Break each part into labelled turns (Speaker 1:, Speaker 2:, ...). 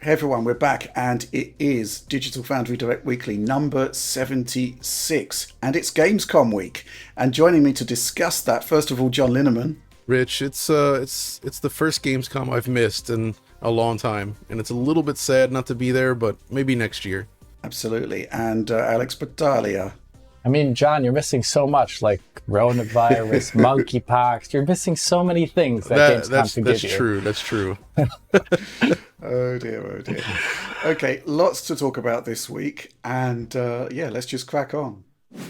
Speaker 1: Hey everyone, we're back, and it is Digital Foundry Direct Weekly number 76, and it's Gamescom week. And joining me to discuss that, first of all, John Linneman.
Speaker 2: Rich, it's the first Gamescom I've missed in a long time, and it's a little bit sad not to be there, but maybe next year.
Speaker 1: Absolutely. And Alex Badalia.
Speaker 3: I mean, John, you're missing so much, like coronavirus, monkeypox. You're missing so many things that Gamescom could give you.
Speaker 2: That's true. That's true.
Speaker 1: Oh dear, oh dear. Okay, lots to talk about this week, and let's just crack on.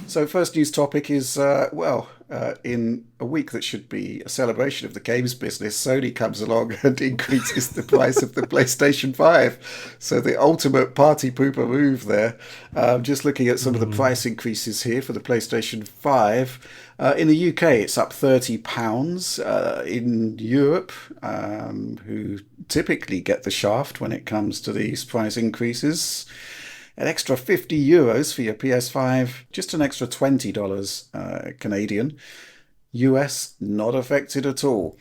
Speaker 1: So first news topic is, in a week that should be a celebration of the games business, Sony comes along and increases the price of the PlayStation 5. So the ultimate party pooper move there. Just looking at some of the price increases here for the PlayStation 5. In the UK, it's up £30. In Europe, who typically get the shaft when it comes to these price increases, an extra €50 for your PS5, just an extra $20 Canadian. US, not affected at all.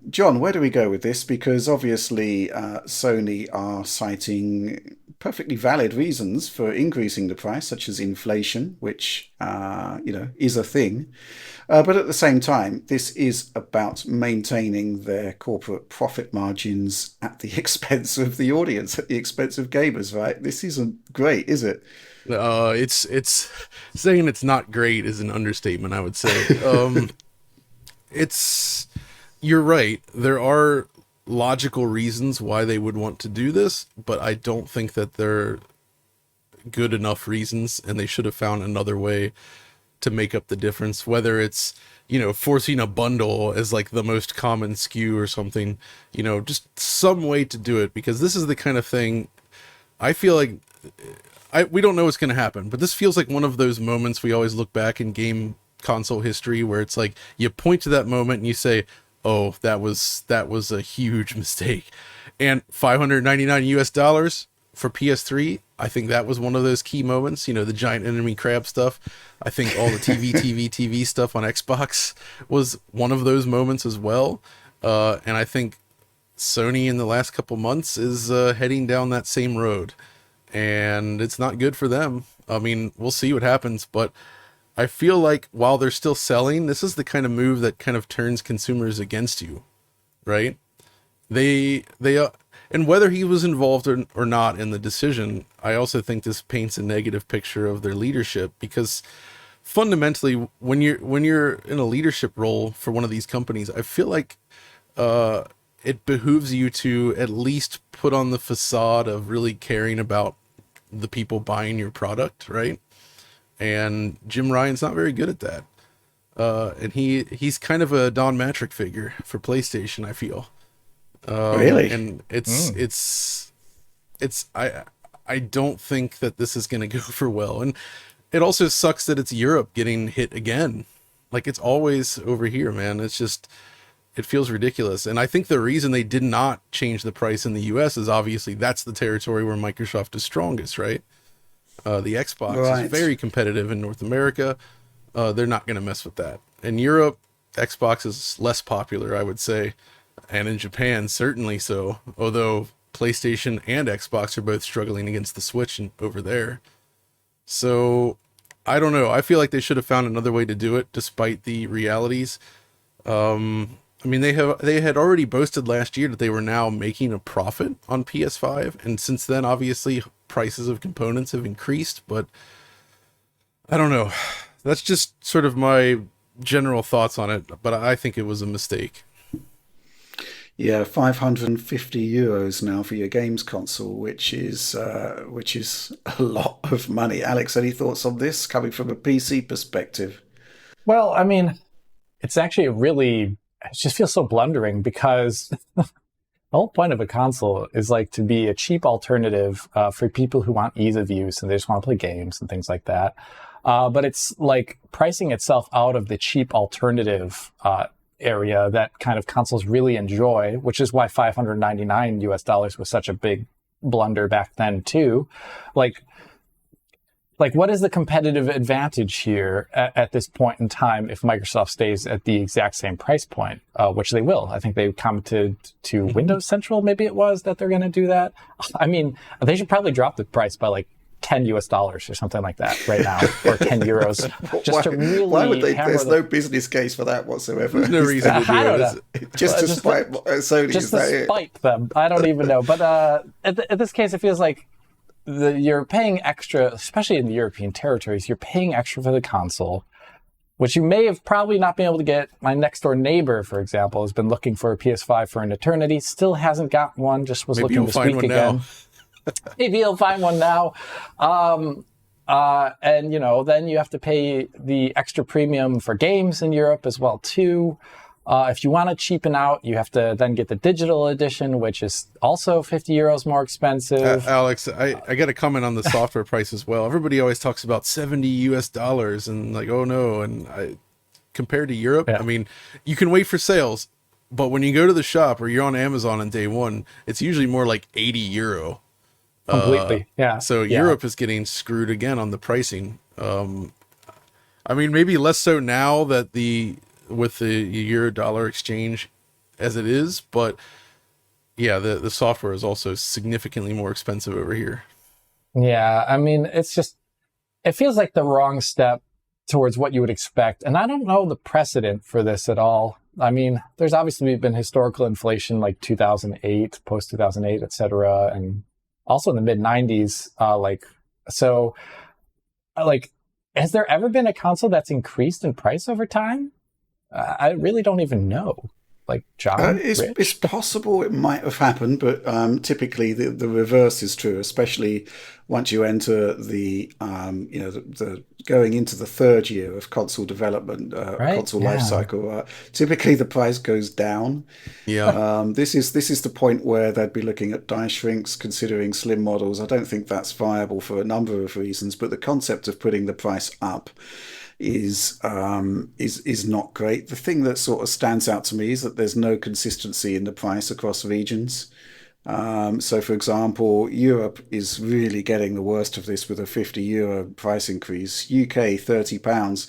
Speaker 1: John, where do we go with this? Because obviously Sony are citing perfectly valid reasons for increasing the price, such as inflation, which is a thing. But at the same time, this is about maintaining their corporate profit margins at the expense of the audience, at the expense of gamers, right? This isn't great, is it?
Speaker 2: It's saying it's not great is an understatement, I would say. You're right. There are logical reasons why they would want to do this, but I don't think that they're good enough reasons, and they should have found another way to make up the difference, whether it's, forcing a bundle as like the most common SKU or something, just some way to do it, because this is the kind of thing I feel like we don't know what's going to happen, but this feels like one of those moments we always look back in game console history where it's like you point to that moment and you say, oh, that was a huge mistake. And $599 for PS3, I think that was one of those key moments, the giant enemy crab stuff. I think all the TV stuff on Xbox was one of those moments as well. And I think Sony in the last couple months is heading down that same road, and it's not good for them. I mean, we'll see what happens, but I feel like while they're still selling, this is the kind of move that kind of turns consumers against you, right? And whether he was involved or not in the decision, I also think this paints a negative picture of their leadership, because fundamentally, when you're in a leadership role for one of these companies, I feel like it behooves you to at least put on the facade of really caring about the people buying your product, right? And Jim Ryan's not very good at that. And he's kind of a Don Matrick figure for PlayStation, I feel.
Speaker 1: Really?
Speaker 2: And I don't think that this is going to go for well. And it also sucks that it's Europe getting hit again. Like, it's always over here, man. It's just, it feels ridiculous. And I think the reason they did not change the price in the US is obviously that's the territory where Microsoft is strongest, right? The Xbox is very competitive in North America. They're not going to mess with that. In Europe, Xbox is less popular, I would say. And in Japan, certainly so. Although PlayStation and Xbox are both struggling against the Switch over there. So, I don't know. I feel like they should have found another way to do it, despite the realities. I mean, they had already boasted last year that they were now making a profit on PS5, and since then, obviously, prices of components have increased, but I don't know. That's just sort of my general thoughts on it, but I think it was a mistake.
Speaker 1: Yeah, €550 now for your games console, which is a lot of money. Alex, any thoughts on this coming from a PC perspective?
Speaker 3: Well, I mean, it's actually it just feels so blundering, because the whole point of a console is like to be a cheap alternative for people who want ease of use and they just want to play games and things like that. But it's like pricing itself out of the cheap alternative area that kind of consoles really enjoy, which is why $599 was such a big blunder back then too. Like, like, what is the competitive advantage here at this point in time if Microsoft stays at the exact same price point, which they will? I think they commented to Windows Central, maybe it was, that they're going to do that. I mean, they should probably drop the price by like $10 or something like that right now, or €10, just to really.
Speaker 1: Why would they? There's no business case for that whatsoever.
Speaker 2: There's no reason to do
Speaker 1: it. Just to spite Sony.
Speaker 3: Just to spite them. I don't even know. But at this case, it feels like you're paying extra, especially in the European territories. You're paying extra for the console, which you may have probably not been able to get. My next door neighbor, for example, has been looking for a PS5 for an eternity. Still hasn't got one. Just was looking this week again. Maybe he'll find one now. And, you know, then you have to pay the extra premium for games in Europe as well, too. If you want to cheapen out, you have to then get the digital edition, which is also €50 more expensive.
Speaker 2: Alex, I got to comment on the software price as well. Everybody always talks about $70 and like, oh no. And compared to Europe, I mean, you can wait for sales, but when you go to the shop or you're on Amazon on day one, it's usually more like €80.
Speaker 3: Completely.
Speaker 2: So Europe is getting screwed again on the pricing. I mean, maybe less so now that with the euro dollar exchange as it is, but yeah, the software is also significantly more expensive over here.
Speaker 3: Yeah, I mean, it feels like the wrong step towards what you would expect. And I don't know the precedent for this at all. I mean, there's obviously been historical inflation like 2008, post 2008, et cetera, and also in the mid 90s. Has there ever been a console that's increased in price over time? I really don't even know. Like, John?
Speaker 1: It's possible it might have happened, but typically the reverse is true, especially once you enter the going into the third year of console development, console life cycle. Typically the price goes down.
Speaker 2: Yeah.
Speaker 1: This is the point where they'd be looking at die shrinks, considering slim models. I don't think that's viable for a number of reasons, but the concept of putting the price up is not great. The thing that sort of stands out to me is that there's no consistency in the price across regions. So, for example, Europe is really getting the worst of this with a €50 price increase. UK, £30.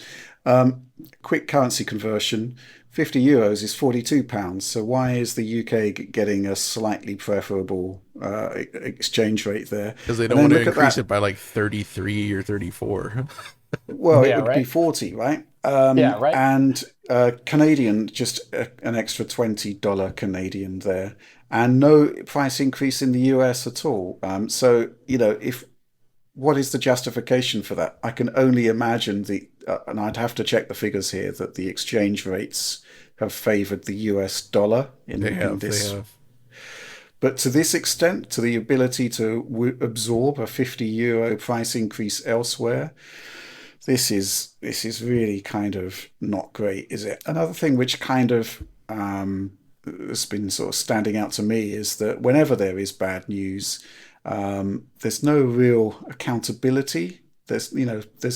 Speaker 1: Quick currency conversion, €50 is £42. So why is the UK getting a slightly preferable exchange rate there?
Speaker 2: Because they don't want to increase it by like 33 or 34.
Speaker 1: Well, it would be 40, right?
Speaker 3: Right.
Speaker 1: And Canadian, just an extra $20 Canadian there, and no price increase in the US at all. So, you know, what is the justification for that? I can only imagine and I'd have to check the figures here, that the exchange rates have favored the US dollar in this. They have. But to this extent, to the ability to absorb a €50 price increase elsewhere, this is really kind of not great, is it? Another thing which kind of has been sort of standing out to me is that whenever there is bad news, there's no real accountability. There's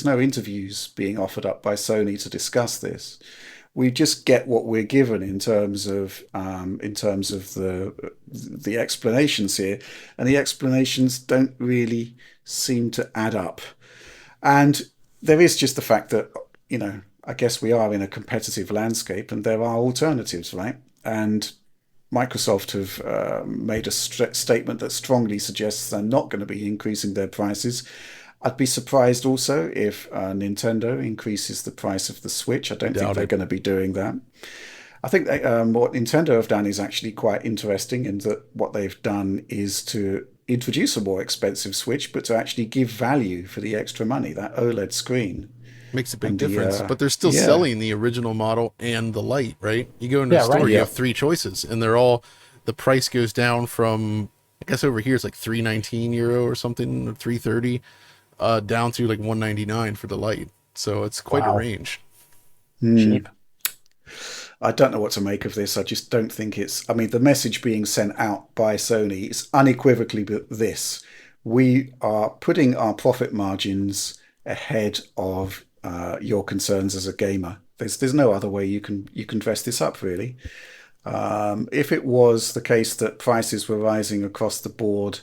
Speaker 1: no interviews being offered up by Sony to discuss this. We just get what we're given in terms of the explanations here, and the explanations don't really seem to add up. And there is just the fact that, you know, I guess we are in a competitive landscape and there are alternatives, right? And Microsoft have made a statement that strongly suggests they're not going to be increasing their prices. I'd be surprised also if Nintendo increases the price of the Switch. I don't think they're going to be doing that. I think what Nintendo have done is actually quite interesting, in that what they've done is to introduce a more expensive Switch, but to actually give value for the extra money, that OLED screen.
Speaker 2: Makes a big difference, but they're still selling the original model and the Lite, right? You go into the store, you have three choices, and the price goes down from, I guess over here it's like €319 or something, or $330, down to like $199 for the Lite. So it's quite a range.
Speaker 3: Cheap.
Speaker 1: I don't know what to make of this. I just don't think the message being sent out by Sony is unequivocally this: we are putting our profit margins ahead of your concerns as a gamer. There's no other way you can dress this up, really. If it was the case that prices were rising across the board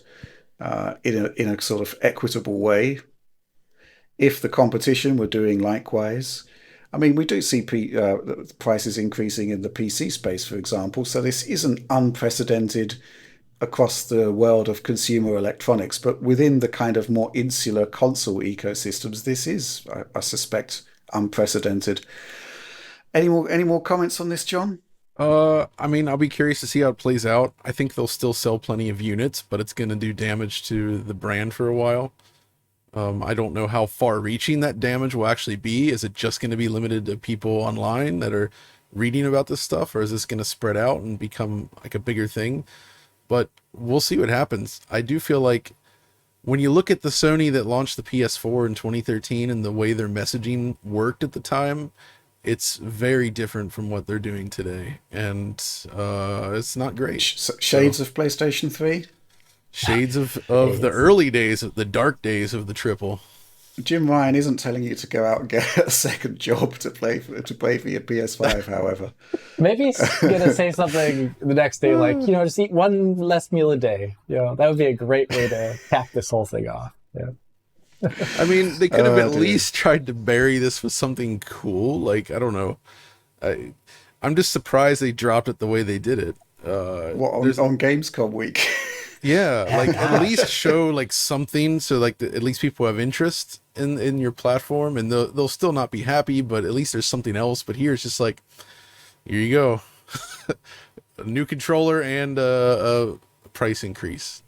Speaker 1: in a sort of equitable way, if the competition were doing likewise. I mean, we do see prices increasing in the PC space, for example, so this isn't unprecedented across the world of consumer electronics, but within the kind of more insular console ecosystems, this is, I suspect, unprecedented. Any more comments on this, John?
Speaker 2: I mean, I'll be curious to see how it plays out. I think they'll still sell plenty of units, but it's going to do damage to the brand for a while. I don't know how far-reaching that damage will actually be. Is it just going to be limited to people online that are reading about this stuff, or is this going to spread out and become like a bigger thing? But we'll see what happens. I do feel like when you look at the Sony that launched the PS4 in 2013 and the way their messaging worked at the time, it's very different from what they're doing today, and it's not great.
Speaker 1: Shades of PlayStation 3?
Speaker 2: Shades of the early days, of the dark days of the triple.
Speaker 1: Jim Ryan isn't telling you to go out and get a second job to play for your PS5, however.
Speaker 3: Maybe he's going to say something the next day like, just eat one less meal a day. That would be a great way to cap this whole thing off. Yeah.
Speaker 2: I mean, they could have at least tried to bury this with something cool. Like, I don't know. I'm just surprised they dropped it the way they did it.
Speaker 1: On Gamescom week?
Speaker 2: Yeah, like at least show like something so like at least people have interest in your platform, and they'll still not be happy, but at least there's something else. But here it's just like, here you go. A new controller and a price increase.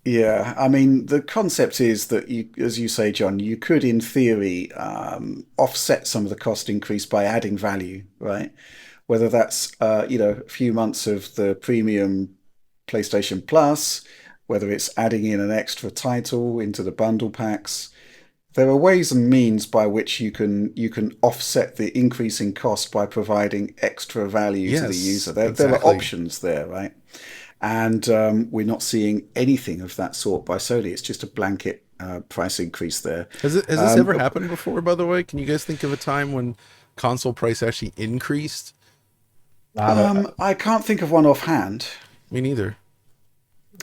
Speaker 1: Yeah, I mean, the concept is that you, as you say, John, you could, in theory, offset some of the cost increase by adding value, right? Whether that's, a few months of the premium PlayStation Plus, whether it's adding in an extra title into the bundle packs. There are ways and means by which you can offset the increase in cost by providing extra value to the user. There are options there, right? And we're not seeing anything of that sort by Sony. It's just a blanket price increase there.
Speaker 2: Has this ever happened before, by the way? Can you guys think of a time when console price actually increased?
Speaker 1: I can't think of one offhand.
Speaker 2: Me neither.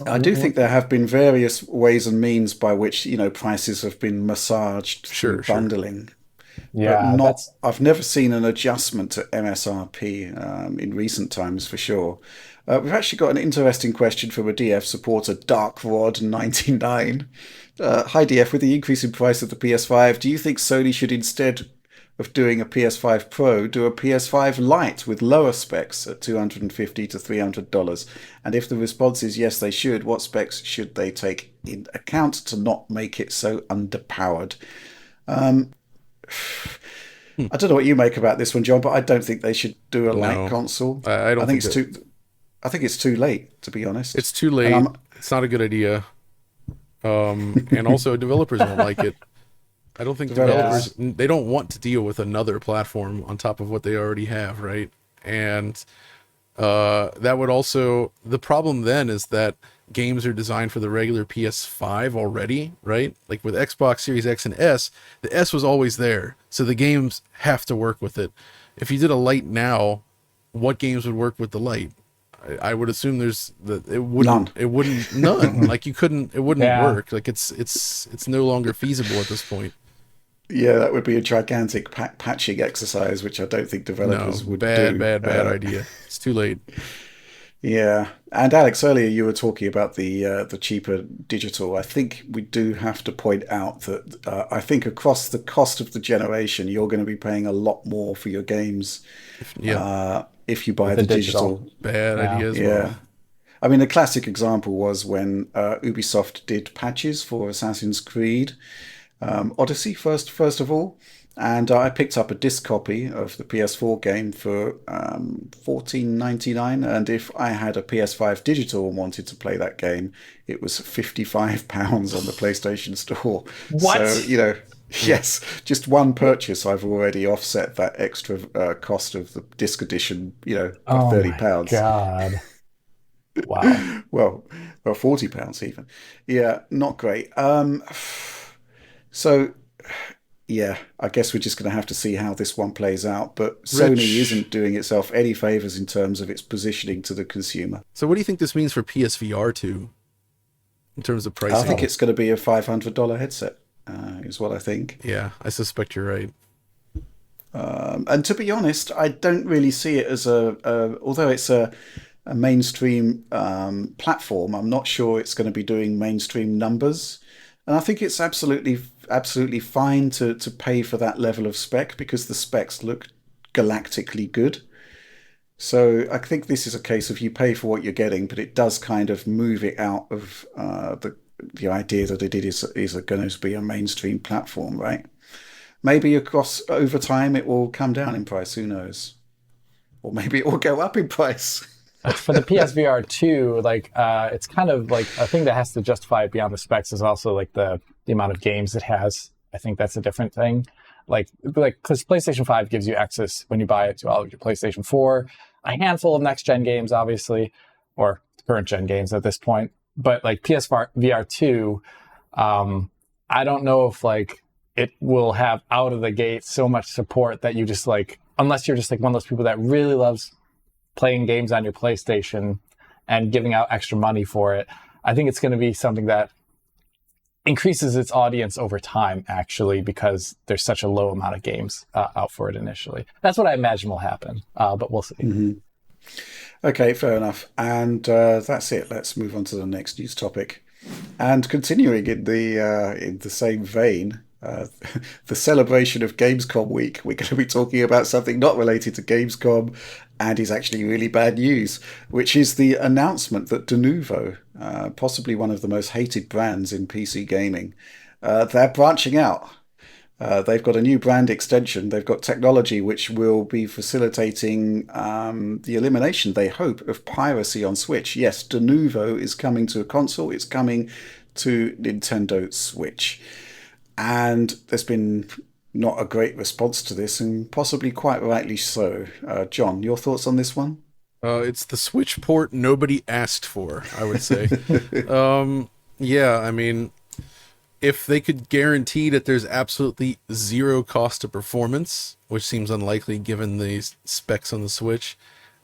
Speaker 1: I do think there have been various ways and means by which prices have been massaged through bundling.
Speaker 3: Yeah,
Speaker 1: I've never seen an adjustment to MSRP in recent times for sure. We've actually got an interesting question from a DF supporter, Dark Rod 99. Hi DF, with the increase in price of the PS5, do you think Sony should, instead of doing a PS5 Pro, do a PS5 Lite with lower specs at $250 to $300? And if the response is yes, they should, what specs should they take in account to not make it so underpowered? I don't know what you make about this one, John, but I don't think they should do a Lite console.
Speaker 2: I don't think
Speaker 1: I think it's too late, to be honest.
Speaker 2: It's too late. It's not a good idea. And also developers won't like it. I don't think developers, they don't want to deal with another platform on top of what they already have, right? And that would also, the problem then is that games are designed for the regular PS5 already, right? Like with Xbox Series X and S, the S was always there, so the games have to work with it. If you did a Lite now, what games would work with the Lite? I would assume none. Like it wouldn't work. Like it's no longer feasible at this point.
Speaker 1: Yeah, that would be a gigantic patching exercise, which I don't think developers would do.
Speaker 2: Bad idea. It's too late.
Speaker 1: Yeah, and Alex, earlier you were talking about the cheaper digital. I think we do have to point out that I think across the cost of the generation, you're going to be paying a lot more for your games if you buy the digital.
Speaker 2: Bad idea as well.
Speaker 1: I mean, a classic example was when Ubisoft did patches for Assassin's Creed Odyssey first of all, and I picked up a disc copy of the PS4 game for $14.99, and if I had a PS5 digital and wanted to play that game, it was £55 on the PlayStation Store.
Speaker 3: What?
Speaker 1: So yes, just one purchase, I've already offset that extra cost of the disc edition. Of £30.
Speaker 3: Oh my God! Wow.
Speaker 1: well, £40 even. Yeah, not great. So, yeah, I guess we're just going to have to see how this one plays out. But Sony isn't doing itself any favors in terms of its positioning to the consumer.
Speaker 2: So what do you think this means for PSVR 2 in terms of pricing?
Speaker 1: I think it's going to be a $500 headset. is what I think.
Speaker 2: Yeah, I suspect you're right.
Speaker 1: And to be honest, I don't really see it as although it's a mainstream platform, I'm not sure it's going to be doing mainstream numbers. And I think it's absolutely fine to pay for that level of spec because the specs look galactically good. So I think this is a case of you pay for what you're getting, but it does kind of move it out of the idea that it is going to be a mainstream platform, right? Maybe over time it will come down in price. Who knows? Or maybe it will go up in price.
Speaker 3: For the PSVR 2, it's kind of like a thing that has to justify it beyond the specs is also like the amount of games it has. I think that's a different thing. Because PlayStation 5 gives you access when you buy it to all of your PlayStation 4, a handful of next-gen games, obviously, or current-gen games at this point. But like PSVR 2, I don't know if it will have out of the gate so much support that you just unless you're just one of those people that really loves playing games on your PlayStation and giving out extra money for it. I think it's going to be something that increases its audience over time, actually, because there's such a low amount of games out for it initially. That's what I imagine will happen, but we'll see.
Speaker 1: Mm-hmm. Okay, fair enough. And that's it. Let's move on to the next news topic. And continuing in the same vein, the celebration of Gamescom week, we're going to be talking about something not related to Gamescom and is actually really bad news, which is the announcement that Denuvo, possibly one of the most hated brands in PC gaming, they're branching out. They've got a new brand extension. They've got technology which will be facilitating the elimination, they hope, of piracy on Switch. Yes, Denuvo is coming to a console. It's coming to Nintendo Switch. And there's been not a great response to this, and possibly quite rightly so. John, your thoughts on this one?
Speaker 2: It's the Switch port nobody asked for, I would say. Yeah, I mean, if they could guarantee that there's absolutely zero cost to performance, which seems unlikely given the specs on the Switch,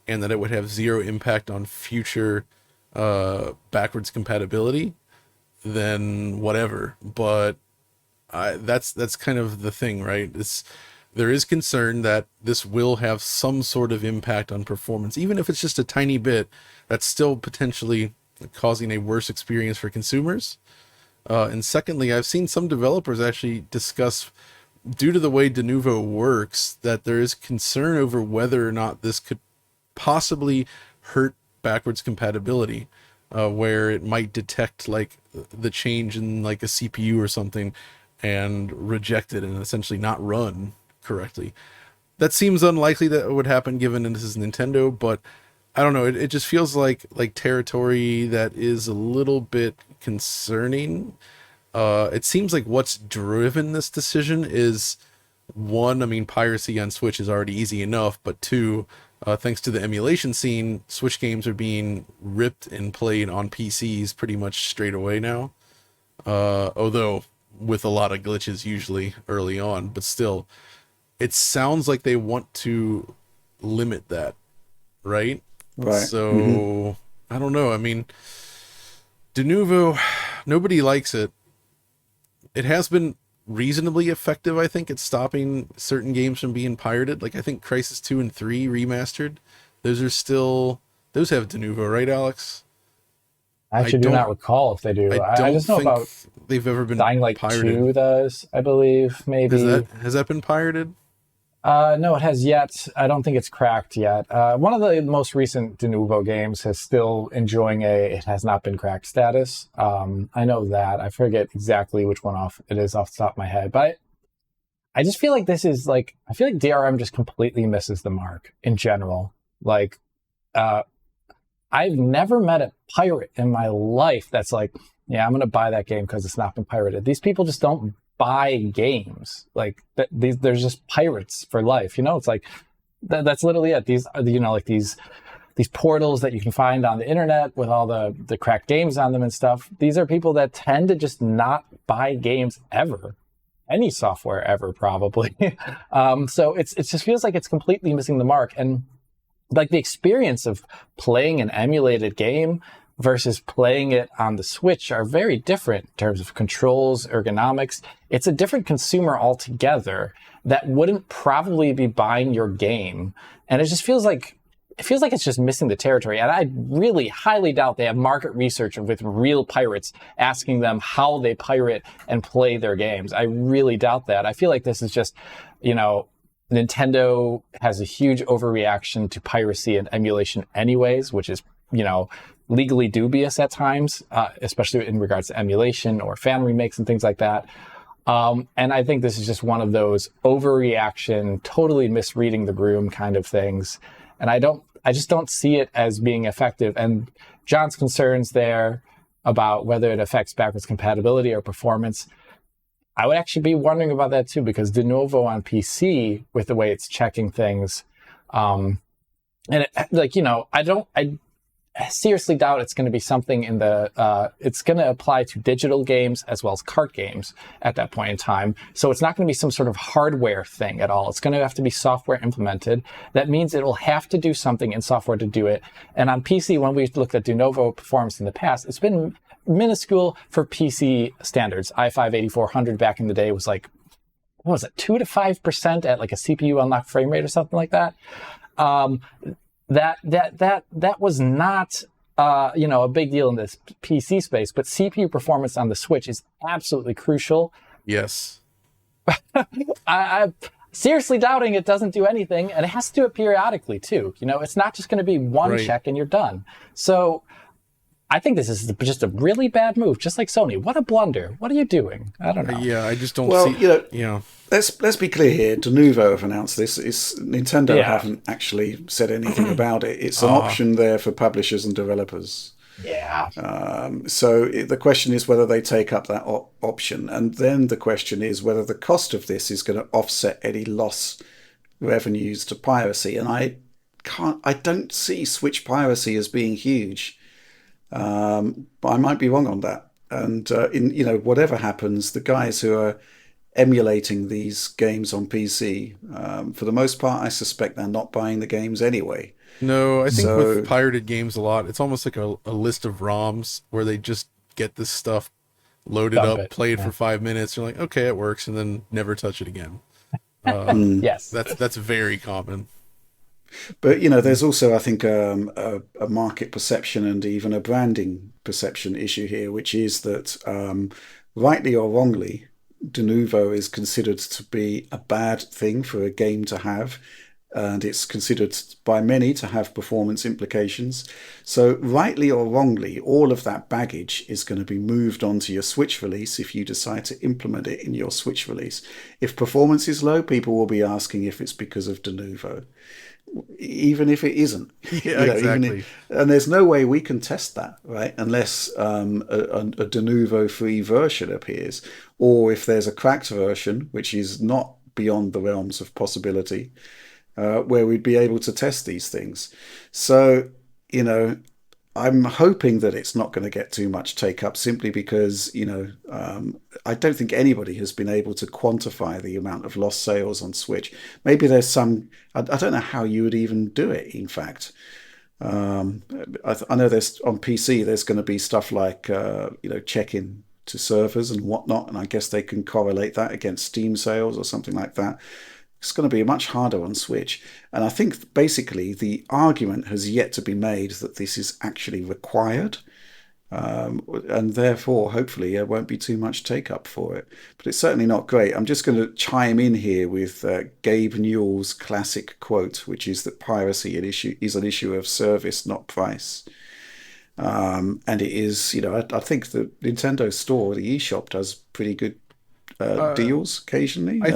Speaker 2: and that it would have zero impact on future backwards compatibility, then whatever. But that's kind of the thing, right? There is concern that this will have some sort of impact on performance, even if it's just a tiny bit. That's still potentially causing a worse experience for consumers. And secondly, I've seen some developers actually discuss, due to the way Denuvo works, that there is concern over whether or not this could possibly hurt backwards compatibility, where it might detect the change in a CPU or something and reject it and essentially not run correctly. That seems unlikely that it would happen given this is Nintendo, but I don't know. It just feels like territory that is a little bit concerning. It seems like what's driven this decision is, one, I mean, piracy on Switch is already easy enough, but two, thanks to the emulation scene, Switch games are being ripped and played on PCs pretty much straight away now. Although with a lot of glitches usually early on, but still, it sounds like they want to limit that, right?
Speaker 1: Right.
Speaker 2: So, I don't know. I mean, Denuvo, nobody likes it. It has been reasonably effective, I think, at stopping certain games from being pirated. I think Crysis 2 and 3 remastered. Those have Denuvo, right, Alex?
Speaker 3: I actually do not recall if they do. I just know about
Speaker 2: they've ever been
Speaker 3: Dying Light
Speaker 2: pirated.
Speaker 3: 2 does, I believe, maybe.
Speaker 2: Has that been pirated?
Speaker 3: No, it has yet. I don't think it's cracked yet. One of the most recent Denuvo games is still enjoying it has not been cracked status. I know that. I forget exactly which one it is off the top of my head. But I just feel like this is I feel like DRM just completely misses the mark in general. I've never met a pirate in my life that's yeah, I'm going to buy that game because it's not been pirated. These people just don't buy games. There's just pirates for life. It's that's literally it. These are these portals that you can find on the internet with all the cracked games on them and stuff. These are people that tend to just not buy games ever. Any software ever, probably. So it just feels like it's completely missing the mark. And the experience of playing an emulated game, versus playing it on the Switch are very different in terms of controls, ergonomics. It's a different consumer altogether that wouldn't probably be buying your game. And it feels like it's just missing the territory. And I really highly doubt they have market research with real pirates asking them how they pirate and play their games. I really doubt that. I feel like this is just, Nintendo has a huge overreaction to piracy and emulation anyways, which is, legally dubious at times, especially in regards to emulation or fan remakes and things like that. And I think this is just one of those overreaction, totally misreading the room kind of things. And I just don't see it as being effective. And John's concerns there about whether it affects backwards compatibility or performance, I would actually be wondering about that too, because Denuvo on PC, with the way it's checking things, I seriously doubt it's going to be something in it's going to apply to digital games as well as cart games at that point in time. So it's not going to be some sort of hardware thing at all. It's going to have to be software implemented. That means it will have to do something in software to do it. And on PC, when we've looked at Denuvo performance in the past, it's been minuscule for PC standards. i5-8400 back in the day was like, what was it, 2 to 5% at like a CPU unlocked frame rate or something like that. That was not a big deal in this PC space, but CPU performance on the Switch is absolutely crucial.
Speaker 2: Yes.
Speaker 3: I'm seriously doubting it doesn't do anything, and it has to do it periodically too. It's not just going to be one check and you're done. So I think this is just a really bad move, just like Sony. What a blunder. What are you doing? I don't know.
Speaker 2: Yeah, I just don't see...
Speaker 1: Let's be clear here. Denuvo have announced this. Nintendo haven't actually said anything about it. It's an option there for publishers and developers.
Speaker 3: Yeah.
Speaker 1: So the question is whether they take up that option. And then the question is whether the cost of this is going to offset any loss revenues to piracy. And I don't see Switch piracy as being huge. But I might be wrong on that. And whatever happens, the guys who are emulating these games on PC, for the most part, I suspect they're not buying the games anyway.
Speaker 2: No, I think with pirated games a lot, it's almost like a list of ROMs where they just get this stuff loaded up, play it for 5 minutes. You're like, okay, it works, and then never touch it again.
Speaker 3: Yes,
Speaker 2: that's very common.
Speaker 1: But there's also, I think, a market perception and even a branding perception issue here, which is that, rightly or wrongly, Denuvo is considered to be a bad thing for a game to have, and it's considered by many to have performance implications. So rightly or wrongly, all of that baggage is going to be moved onto your Switch release if you decide to implement it in your Switch release. If performance is low, people will be asking if it's because of Denuvo, even if it isn't.
Speaker 2: Yeah, exactly.
Speaker 1: And there's no way we can test that, right? Unless a Denuvo free version appears, or if there's a cracked version, which is not beyond the realms of possibility, where we'd be able to test these things. So, I'm hoping that it's not going to get too much take up simply because, I don't think anybody has been able to quantify the amount of lost sales on Switch. Maybe there's some, I don't know how you would even do it, in fact. I know there's on PC, there's going to be stuff like, check-in to servers and whatnot, and I guess they can correlate that against Steam sales or something like that. It's going to be much harder on Switch. And I think basically the argument has yet to be made that this is actually required. And therefore, hopefully, there won't be too much take up for it. But it's certainly not great. I'm just going to chime in here with Gabe Newell's classic quote, which is that piracy is an issue of service, not price. And it is, I think the Nintendo store, the eShop, does pretty good deals occasionally.
Speaker 2: I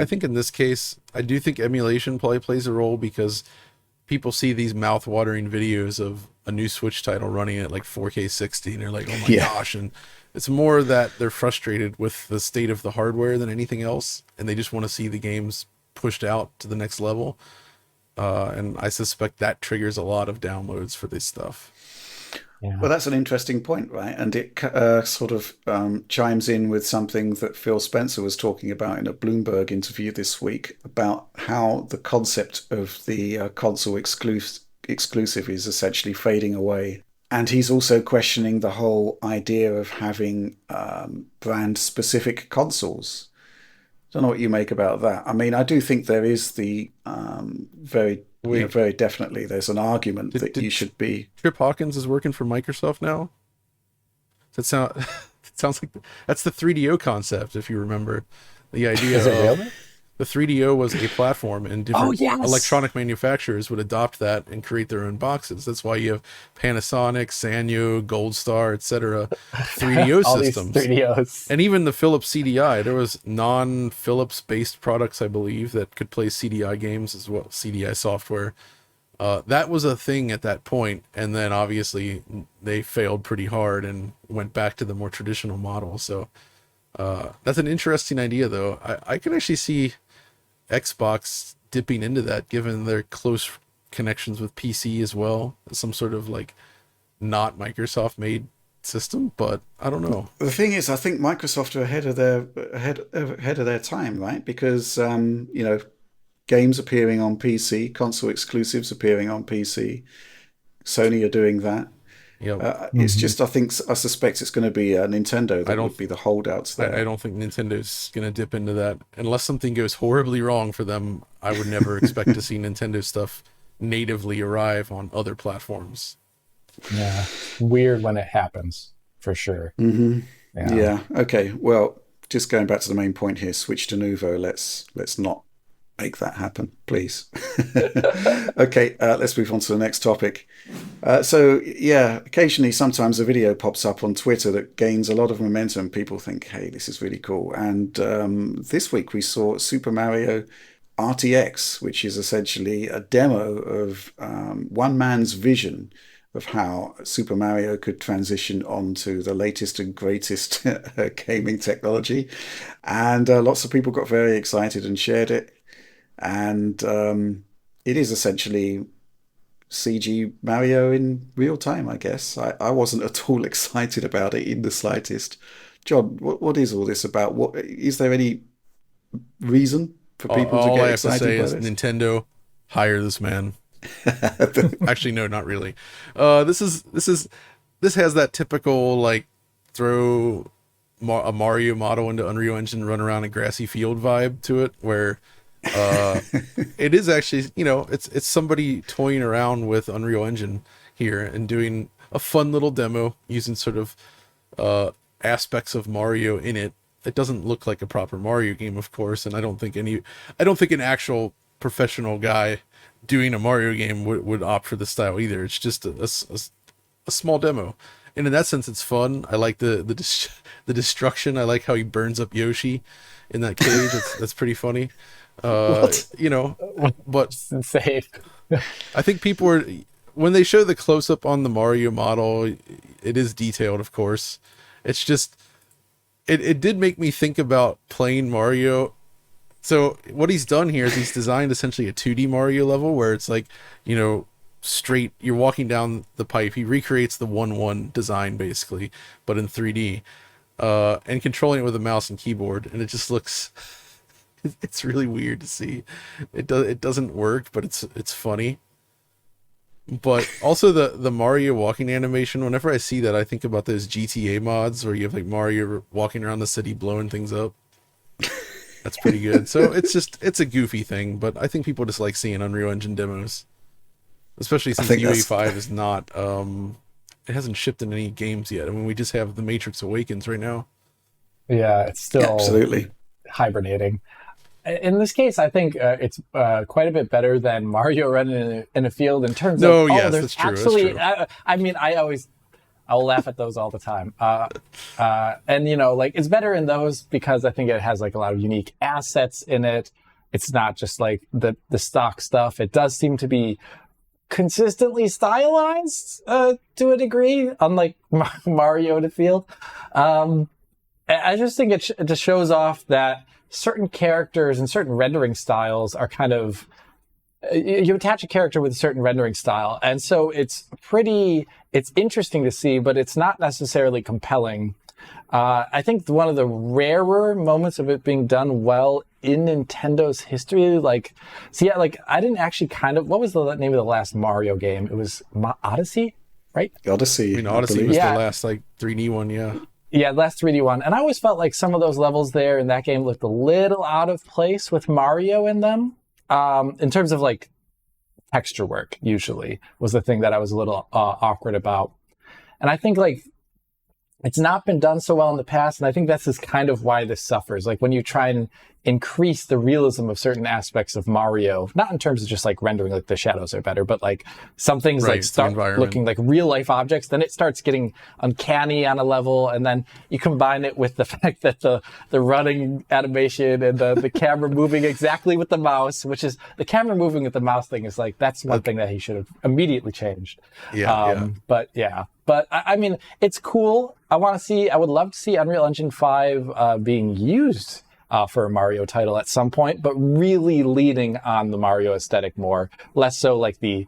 Speaker 2: think in this case, I do think emulation probably plays a role because people see these mouth-watering videos of a new Switch title running at like 4K 60, and they're like, oh my gosh. And it's more that they're frustrated with the state of the hardware than anything else, and they just want to see the games pushed out to the next level. And I suspect that triggers a lot of downloads for this stuff.
Speaker 3: Yeah.
Speaker 1: Well, that's an interesting point, right? And it sort of chimes in with something that Phil Spencer was talking about in a Bloomberg interview this week about how the concept of the console exclusive is essentially fading away. And he's also questioning the whole idea of having brand-specific consoles. Don't know what you make about that. I mean, I do think there is the
Speaker 2: Wait,
Speaker 1: very definitely there's an argument that
Speaker 2: did
Speaker 1: you should be.
Speaker 2: Trip Hawkins is working for Microsoft now? That sound it sounds like that's the 3DO concept, if you remember. The idea
Speaker 3: Is it
Speaker 2: of
Speaker 3: really?
Speaker 2: the 3DO was a platform, and
Speaker 3: Oh,
Speaker 2: different
Speaker 3: yes.
Speaker 2: electronic manufacturers would adopt that and create their own boxes. That's why you have Panasonic, Sanyo, Gold Star, etc. 3DO
Speaker 3: All
Speaker 2: systems.
Speaker 3: these 3DOs.
Speaker 2: And even the Philips CDI, there was non-Philips based products, I believe, that could play CDI games as well, CDI software. That was a thing at that point, and then obviously they failed pretty hard and went back to the more traditional model. So that's an interesting idea, though. I can actually see Xbox dipping into that, given their close connections with PC as well, some sort of like not Microsoft made system, but I don't know.
Speaker 1: The thing is, I think Microsoft are ahead of their time, right? Because games appearing on PC, console exclusives appearing on PC. Sony are doing that.
Speaker 2: Yeah,
Speaker 1: It's just, I suspect it's going to be Nintendo that
Speaker 2: don't-
Speaker 1: would be the holdouts there.
Speaker 2: I don't think Nintendo's gonna dip into that unless something goes horribly wrong for them. I would never expect to see Nintendo stuff natively arrive on other platforms.
Speaker 3: Yeah. Weird when it happens, for sure.
Speaker 1: Yeah. Okay. Well, just going back to the main point here, switch to Denuvo. Let's not make that happen, please. Okay. Let's move on to the next topic. Occasionally, sometimes a video pops up on Twitter that gains a lot of momentum. People think, "Hey, this is really cool." And this week we saw Super Mario RTX, which is essentially a demo of one man's vision of how Super Mario could transition onto the latest and greatest gaming technology. And lots of people got very excited and shared it. And it is essentially CG Mario in real time, I guess. I wasn't at all excited about it in the slightest. John, what is all this about? What is there any reason for people
Speaker 2: All
Speaker 1: to
Speaker 2: I
Speaker 1: get
Speaker 2: have to
Speaker 1: excited
Speaker 2: say
Speaker 1: by
Speaker 2: is
Speaker 1: this?
Speaker 2: Nintendo, hire this man. Actually, no, not really. This has that typical like throw a Mario model into Unreal Engine, run around a grassy field vibe to it, where it is actually, it's somebody toying around with Unreal Engine here and doing a fun little demo using sort of aspects of Mario in it. It doesn't look like a proper Mario game, of course, and I don't think an actual professional guy doing a Mario game would opt for this style either. It's just a small demo, and in that sense, it's fun. I like the destruction. I like how he burns up Yoshi in that cage. That's pretty funny.
Speaker 1: What?
Speaker 2: But
Speaker 3: It's insane.
Speaker 2: I think people are, when they show the close up on the Mario model, it is detailed, of course. It's just it did make me think about playing Mario. So what he's done here is he's designed essentially a 2D Mario level where it's like, straight, you're walking down the pipe. He recreates the 1-1 design basically, but in 3D, and controlling it with a mouse and keyboard. And it just looks, it's really weird to see. It doesn't work, but it's funny. But also the Mario walking animation, whenever I see that, I think about those GTA mods where you have like Mario walking around the city blowing things up. That's pretty good. So it's a goofy thing, but I think people just like seeing Unreal Engine demos, especially since UE5 is not, it hasn't shipped in any games yet. I mean, we just have The Matrix Awakens right now.
Speaker 3: Yeah, it's still
Speaker 1: Absolutely.
Speaker 3: hibernating. In this case, I think it's quite a bit better than Mario running in a field in terms of,
Speaker 2: yes,
Speaker 3: there's
Speaker 2: that's true.
Speaker 3: actually,
Speaker 2: That's true.
Speaker 3: I'll laugh at those all the time. And it's better in those because I think it has like a lot of unique assets in it. It's not just like the stock stuff. It does seem to be consistently stylized to a degree, unlike Mario in the field. I just think it just shows off that certain characters and certain rendering styles are kind of, you attach a character with a certain rendering style. And so it's interesting to see, but it's not necessarily compelling. I think one of the rarer moments of it being done well in Nintendo's history, I didn't actually what was the name of the last Mario game? It was Odyssey? right?
Speaker 1: Odyssey.
Speaker 2: I mean, Odyssey
Speaker 1: believe.
Speaker 2: was
Speaker 3: Yeah.
Speaker 2: the last like 3D one, yeah.
Speaker 3: Yeah, last 3D one. And I always felt like some of those levels there in that game looked a little out of place with Mario in them. In terms of like texture work, usually was the thing that I was a little awkward about. And I think like it's not been done so well in the past, and I think that's just kind of why this suffers. Like when you try and increase the realism of certain aspects of Mario, not in terms of just like rendering like the shadows are better, but like some things
Speaker 2: Right,
Speaker 3: like
Speaker 2: it's the
Speaker 3: start
Speaker 2: environment.
Speaker 3: looking like real life objects, then it starts getting uncanny on a level, and then you combine it with the fact that the running animation and the camera moving exactly with the mouse, which is the camera moving with the mouse thing is like, that's one thing that he should have immediately changed.
Speaker 2: Yeah.
Speaker 3: But I mean, it's cool. I would love to see Unreal Engine 5 being used for a Mario title at some point, but really leaning on the Mario aesthetic more, less so like the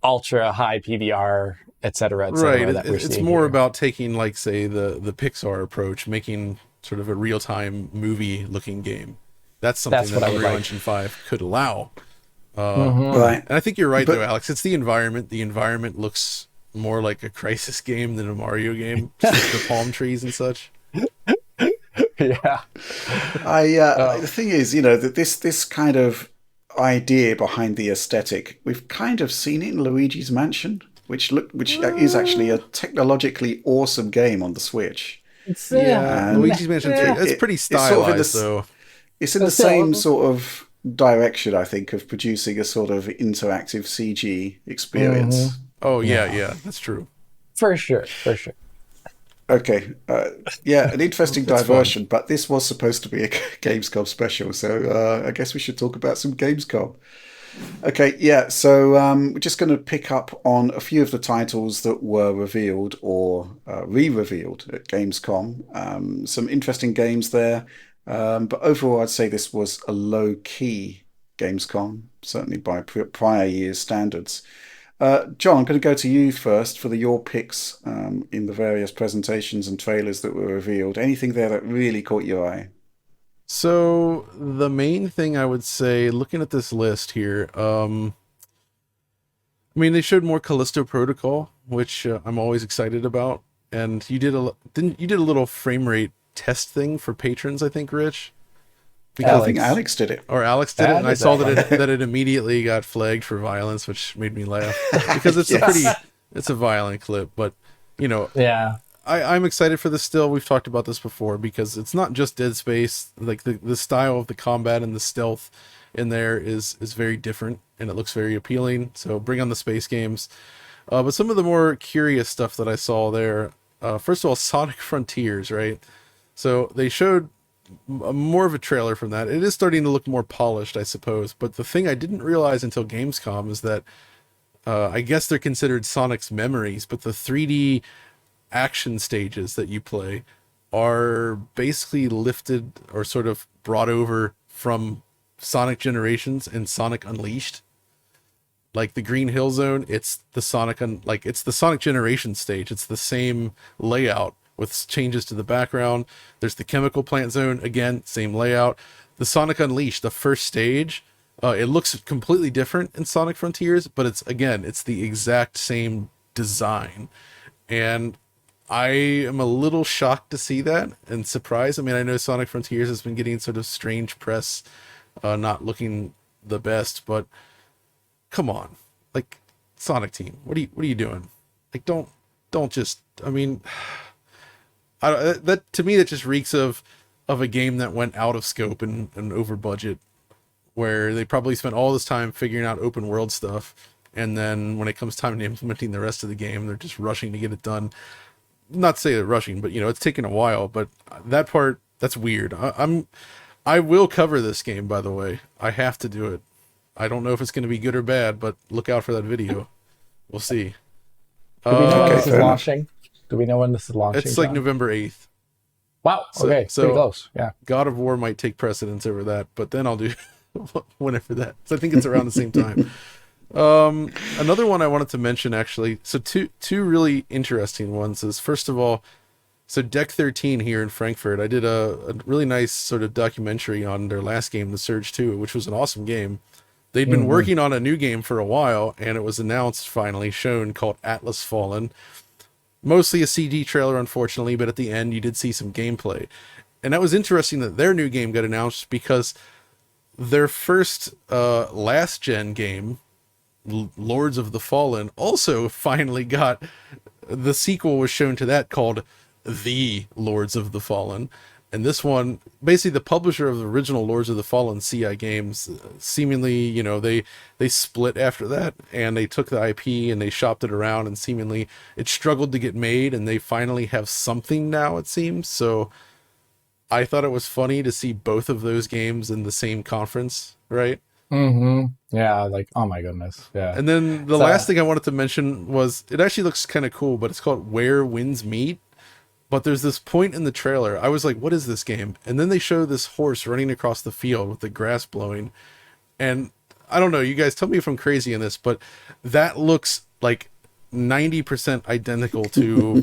Speaker 3: ultra high PVR, et cetera,
Speaker 2: Right.
Speaker 3: that we're
Speaker 2: It's
Speaker 3: seeing
Speaker 2: more
Speaker 3: here.
Speaker 2: about taking, like, say, the Pixar approach, making sort of a real-time movie-looking game. That's something
Speaker 3: That's what
Speaker 2: that
Speaker 3: I would
Speaker 2: Unreal
Speaker 3: like.
Speaker 2: Engine 5 could allow.
Speaker 1: Right.
Speaker 2: And I think you're right,
Speaker 1: But-
Speaker 2: though, Alex. It's the environment. The environment looks more like a Crysis game than a Mario game. Just like the palm trees and such.
Speaker 3: Yeah.
Speaker 1: The thing is, that this kind of idea behind the aesthetic, we've kind of seen it in Luigi's Mansion, which is actually a technologically awesome game on the Switch.
Speaker 3: It's,
Speaker 2: Yeah,
Speaker 1: And
Speaker 2: Luigi's Mansion 3. That's pretty
Speaker 1: it's sort of in
Speaker 2: stylized,
Speaker 1: the-
Speaker 2: though.
Speaker 1: It's in the
Speaker 3: Still-
Speaker 1: same sort of direction, I think, of producing a sort of interactive CG experience.
Speaker 2: Oh, yeah, that's true.
Speaker 3: For sure.
Speaker 1: Okay, an interesting
Speaker 2: That's
Speaker 1: diversion, but this was supposed to be a Gamescom special, so I guess we should talk about some Gamescom. Okay, yeah, so we're just going to pick up on a few of the titles that were revealed or re-revealed at Gamescom. Some interesting games there, but overall I'd say this was a low-key Gamescom, certainly by prior year's standards. John, I'm going to go to you first for your picks in the various presentations and trailers that were revealed. Anything there that really caught your eye?
Speaker 2: So the main thing I would say, looking at this list here, I mean, they showed more Callisto Protocol, which I'm always excited about. And you did a little frame rate test thing for patrons, I think, Rich.
Speaker 1: I think Alex did it.
Speaker 2: Or Alex did it, and I
Speaker 3: did
Speaker 2: saw
Speaker 3: that
Speaker 2: that it immediately got flagged for violence, which made me laugh because it's it's a violent clip. But
Speaker 3: Yeah.
Speaker 2: I'm excited for this still. We've talked about this before because it's not just Dead Space. Like the style of the combat and the stealth in there is very different, and it looks very appealing. So bring on the space games. But some of the more curious stuff that I saw there. First of all, Sonic Frontiers, right? So they showed more of a trailer from that. It is starting to look more polished, I suppose. But the thing I didn't realize until Gamescom is that I guess they're considered Sonic's memories, but the 3D action stages that you play are basically lifted or sort of brought over from Sonic Generations and Sonic Unleashed. Like the Green Hill Zone, it's the Sonic Generations stage. It's the same layout with changes to the background. There's the Chemical Plant Zone, again, same layout. The Sonic Unleashed, the first stage, it looks completely different in Sonic Frontiers, but it's the exact same design. And I am a little shocked to see that and surprised. I mean, I know Sonic Frontiers has been getting sort of strange press, not looking the best, but come on, like Sonic Team, what are you doing? Like, don't just. I mean, that to me that just reeks of a game that went out of scope and over budget, where they probably spent all this time figuring out open world stuff, and then when it comes time to implementing the rest of the game, they're just rushing to get it done. Not to say they're rushing, but it's taken a while. But that part, that's weird. I will cover this game, by the way. I have to do it. I don't know if it's going to be good or bad, but look out for that video. We'll see.
Speaker 3: Do we know when this is
Speaker 1: fair enough.
Speaker 3: launching? Do we know when this is launching?
Speaker 2: It's like
Speaker 3: John?
Speaker 2: November 8th.
Speaker 3: Wow. Okay.
Speaker 2: So-
Speaker 3: Pretty close. Yeah.
Speaker 2: God of War might take precedence over that, but then I'll do whenever that. So I think it's around the same time. Another one I wanted to mention, actually. So two really interesting ones is, first of all, so Deck 13 here in Frankfurt, I did a really nice sort of documentary on their last game, The Surge 2, which was an awesome game They'd been working on a new game for a while, and it was announced, finally shown, called Atlas Fallen. Mostly a CD trailer, unfortunately, but at the end you did see some gameplay. And that was interesting that their new game got announced, because their first last-gen game, Lords of the Fallen, also finally got... The sequel was shown to that, called The Lords of the Fallen. And this one, basically the publisher of the original Lords of the Fallen, CI Games, seemingly, you know, they split after that, and they took the IP and they shopped it around, and seemingly it struggled to get made, and they finally have something now, it seems. So I thought it was funny to see both of those games in the same conference, right?
Speaker 3: Yeah, like, oh my goodness. Yeah.
Speaker 2: And then the last thing I wanted to mention was, it actually looks kind of cool, but it's called Where Winds Meet. But there's this point in the trailer, I was like, what is this game? And then they show this horse running across the field with the grass blowing. And I don't know, you guys tell me if I'm crazy in this, but that looks like 90% identical to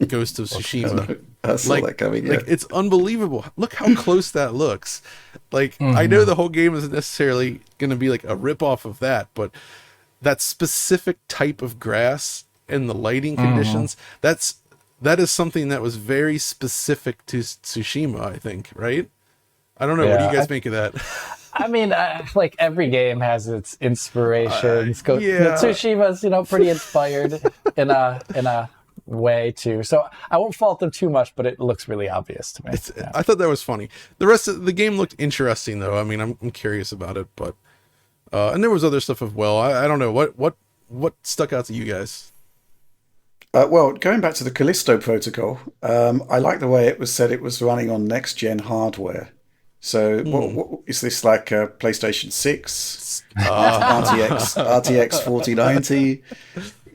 Speaker 2: Ghost of Tsushima.
Speaker 1: I saw that coming, yeah.
Speaker 2: Like, it's unbelievable. Look how close that looks. Like, I know the whole game isn't necessarily going to be like a ripoff of that, but that specific type of grass and the lighting conditions, that is something that was very specific to Tsushima, I think, right? I don't know. What do you guys make of that?
Speaker 3: I mean, like, every game has its inspirations. Tsushima's, you know, pretty inspired in a way too. So I won't fault them too much, but it looks really obvious to me.
Speaker 2: I thought that was funny. The rest of the game looked interesting, though. I mean, I'm curious about it, but and there was other stuff as well. I don't know what stuck out to you guys.
Speaker 1: Well, going back to the Callisto protocol, I like the way it was said it was running on next-gen hardware. So what is this, like a PlayStation 6, RTX 4090?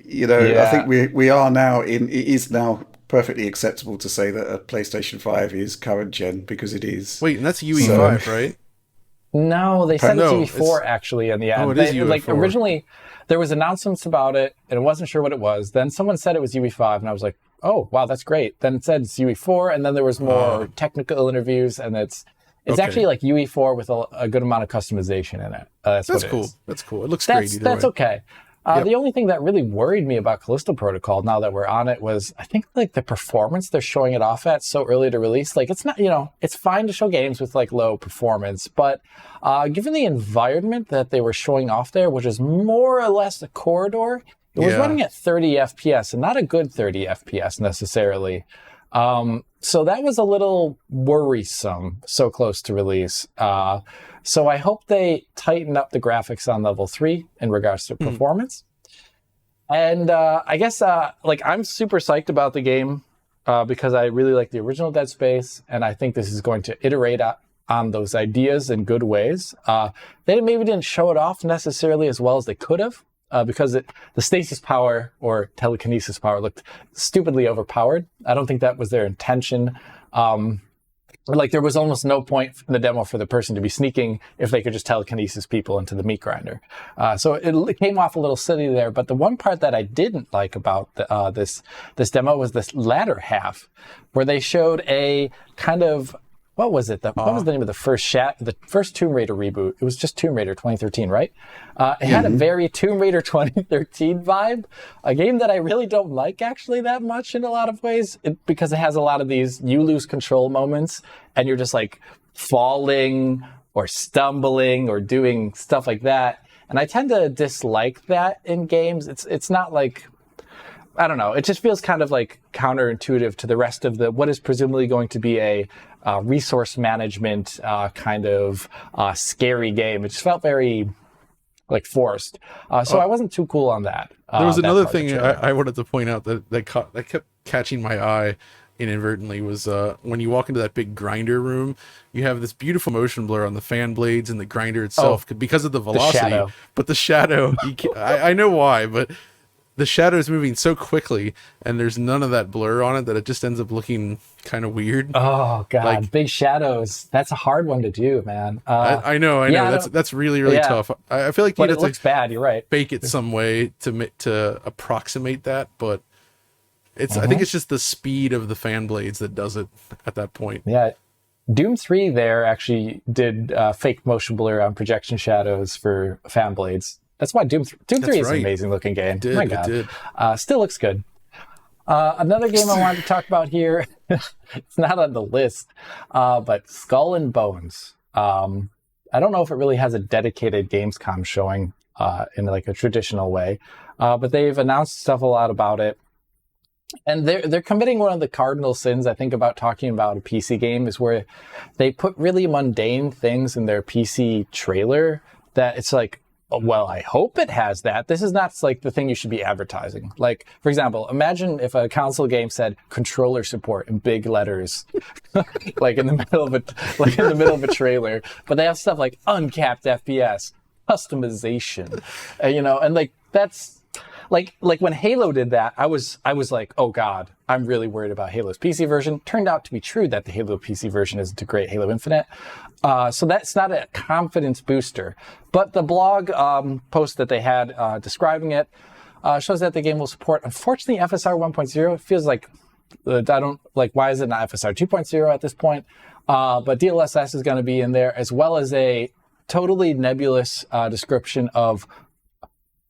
Speaker 1: You know, I think we are now it is now perfectly acceptable to say that a PlayStation 5 is current gen, because it is.
Speaker 2: Wait, and that's UE5, right?
Speaker 3: No, they said it's UE4 actually in the end.
Speaker 2: Oh, it is UE4.
Speaker 3: Like, originally, there was announcements about it, and I wasn't sure what it was. Then someone said it was UE5, and I was like, oh, wow, that's great. Then it said it's UE4, and then there was more technical interviews, and it's actually like UE4 with a good amount of customization in it. That's cool.
Speaker 2: That's cool. It looks great either way.
Speaker 3: That's okay. The only thing that really worried me about Callisto Protocol, now that we're on it, was I think like the performance they're showing it off at so early to release. Like, it's not, you know, it's fine to show games with like low performance, but given the environment that they were showing off there, which is more or less a corridor, it was running at 30 FPS, and not a good 30 FPS necessarily. So that was a little worrisome so close to release. So I hope they tighten up the graphics on level 3 in regards to performance. And I guess like, I'm super psyched about the game because I really like the original Dead Space, and I think this is going to iterate on those ideas in good ways. They maybe didn't show it off necessarily as well as they could have. Because the stasis power or telekinesis power looked stupidly overpowered. I don't think that was their intention. Like, there was almost no point in the demo for the person to be sneaking if they could just telekinesis people into the meat grinder. So it came off a little silly there. But the one part that I didn't like about this demo was this latter half, where they showed a kind of, what was it? What was the name of the first Tomb Raider reboot? It was just Tomb Raider 2013, right? It had a very Tomb Raider 2013 vibe, a game that I really don't like actually that much in a lot of ways, because it has a lot of these you lose control moments, and you're just like falling or stumbling or doing stuff like that. And I tend to dislike that in games. It's not like, I don't know. It just feels kind of like counterintuitive to the rest of what is presumably going to be a resource management kind of scary game. It just felt very like forced. So I wasn't too cool on that.
Speaker 2: There was another thing I wanted to point out that kept catching my eye inadvertently was when you walk into that big grinder room, you have this beautiful motion blur on the fan blades and the grinder itself because of the velocity. But the shadow, I know why, but the shadow is moving so quickly, and there's none of that blur on it that it just ends up looking kind of weird.
Speaker 3: Oh god, like, big shadows. That's a hard one to do, man.
Speaker 2: I know. That's really tough. I feel like you have to,
Speaker 3: looks bad. You're right.
Speaker 2: Bake it some way to approximate that, but it's. I think it's just the speed of the fan blades that does it at that point.
Speaker 3: Yeah. Doom 3 there actually did fake motion blur on projection shadows for fan blades. That's why Doom 3 is an amazing looking game. My God.
Speaker 2: It did.
Speaker 3: Still looks good. Another game I wanted to talk about here, it's not on the list, but Skull and Bones. I don't know if it really has a dedicated Gamescom showing in like a traditional way, but they've announced stuff a lot about it. And they're committing one of the cardinal sins, I think, about talking about a PC game is where they put really mundane things in their PC trailer that it's like, well, I hope it has that. This is not like the thing you should be advertising. Like, for example, imagine if a console game said controller support in big letters, like in the middle of a trailer, but they have stuff like uncapped FPS, customization, and like that's. Like when Halo did that, I was like, oh God, I'm really worried about Halo's PC version. Turned out to be true that the Halo PC version isn't a great Halo Infinite. So that's not a confidence booster. But the blog post that they had describing it shows that the game will support, unfortunately, FSR 1.0. It feels like, why is it not FSR 2.0 at this point? But DLSS is going to be in there, as well as a totally nebulous description of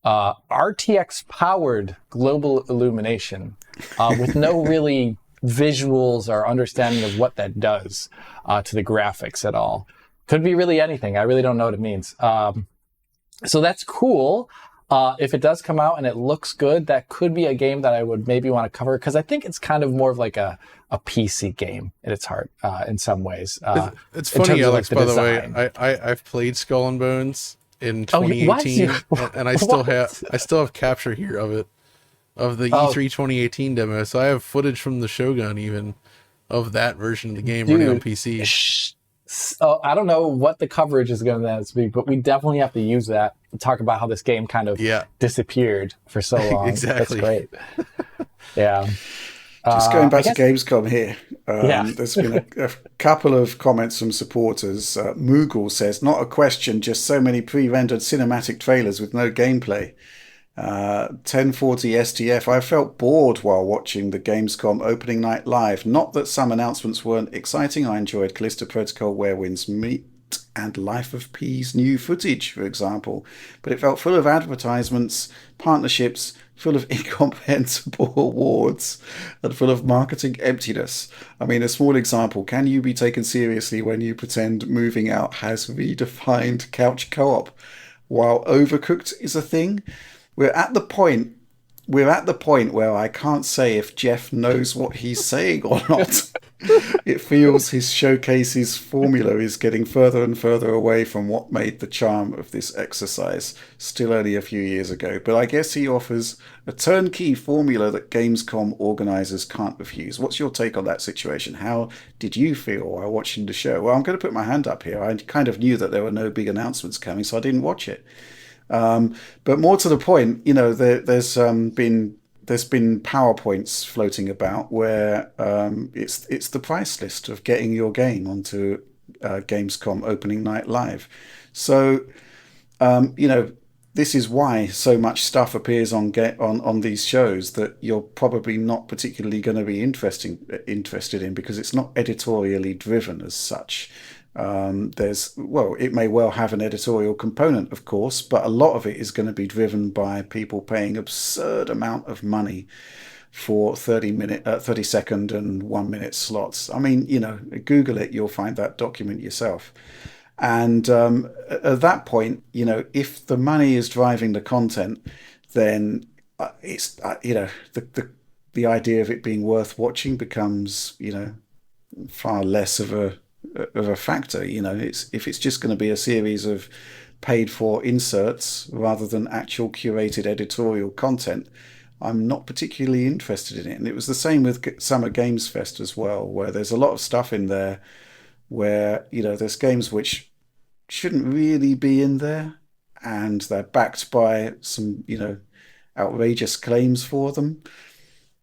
Speaker 3: RTX powered global illumination with no really visuals or understanding of what that does to the graphics at all. Could be really anything. I really don't know what it means. So that's cool. If it does come out and it looks good, that could be a game that I would maybe want to cover because I think it's kind of more of like a PC game at its heart in some ways.
Speaker 2: It's funny, Alex, by the way. I've played Skull and Bones in 2018, and I still have capture here of it, of the E3 2018 demo. So I have footage from the Shogun even of that version of the game running on PC.
Speaker 3: I don't know what the coverage is going to be, but we definitely have to use that to talk about how this game kind of disappeared for so long.
Speaker 2: Exactly.
Speaker 3: That's great. Yeah.
Speaker 1: Just going back to Gamescom here, there's been a couple of comments from supporters. Moogle says, not a question, just so many pre-rendered cinematic trailers with no gameplay. 1040 STF, I felt bored while watching the Gamescom opening night live. Not that some announcements weren't exciting. I enjoyed Callisto Protocol, Where Winds Meet, and Life of P's new footage, for example. But it felt full of advertisements, partnerships, full of incomprehensible awards, and full of marketing emptiness. I mean, a small example, can you be taken seriously when you pretend Moving Out has redefined couch co-op while Overcooked is a thing? We're at the point where I can't say if Jeff knows what he's saying or not. It feels his showcase's formula is getting further and further away from what made the charm of this exercise still only a few years ago. But I guess he offers a turnkey formula that Gamescom organisers can't refuse. What's your take on that situation? How did you feel while watching the show? Well, I'm going to put my hand up here. I kind of knew that there were no big announcements coming, so I didn't watch it. But more to the point, there's been PowerPoints floating about where it's the price list of getting your game onto Gamescom opening night live. So this is why so much stuff appears on these shows that you're probably not particularly going to be interested in because it's not editorially driven as such. It may well have an editorial component, of course, but a lot of it is going to be driven by people paying absurd amount of money for 30-second and 1 minute slots. I mean, Google it, you'll find that document yourself. And at that point, if the money is driving the content, then it's the idea of it being worth watching becomes far less of a factor. If it's just going to be a series of paid for inserts rather than actual curated editorial content, I'm not particularly interested in it. And it was the same with Summer Games Fest as well, where there's a lot of stuff in there where there's games which shouldn't really be in there and they're backed by some outrageous claims for them.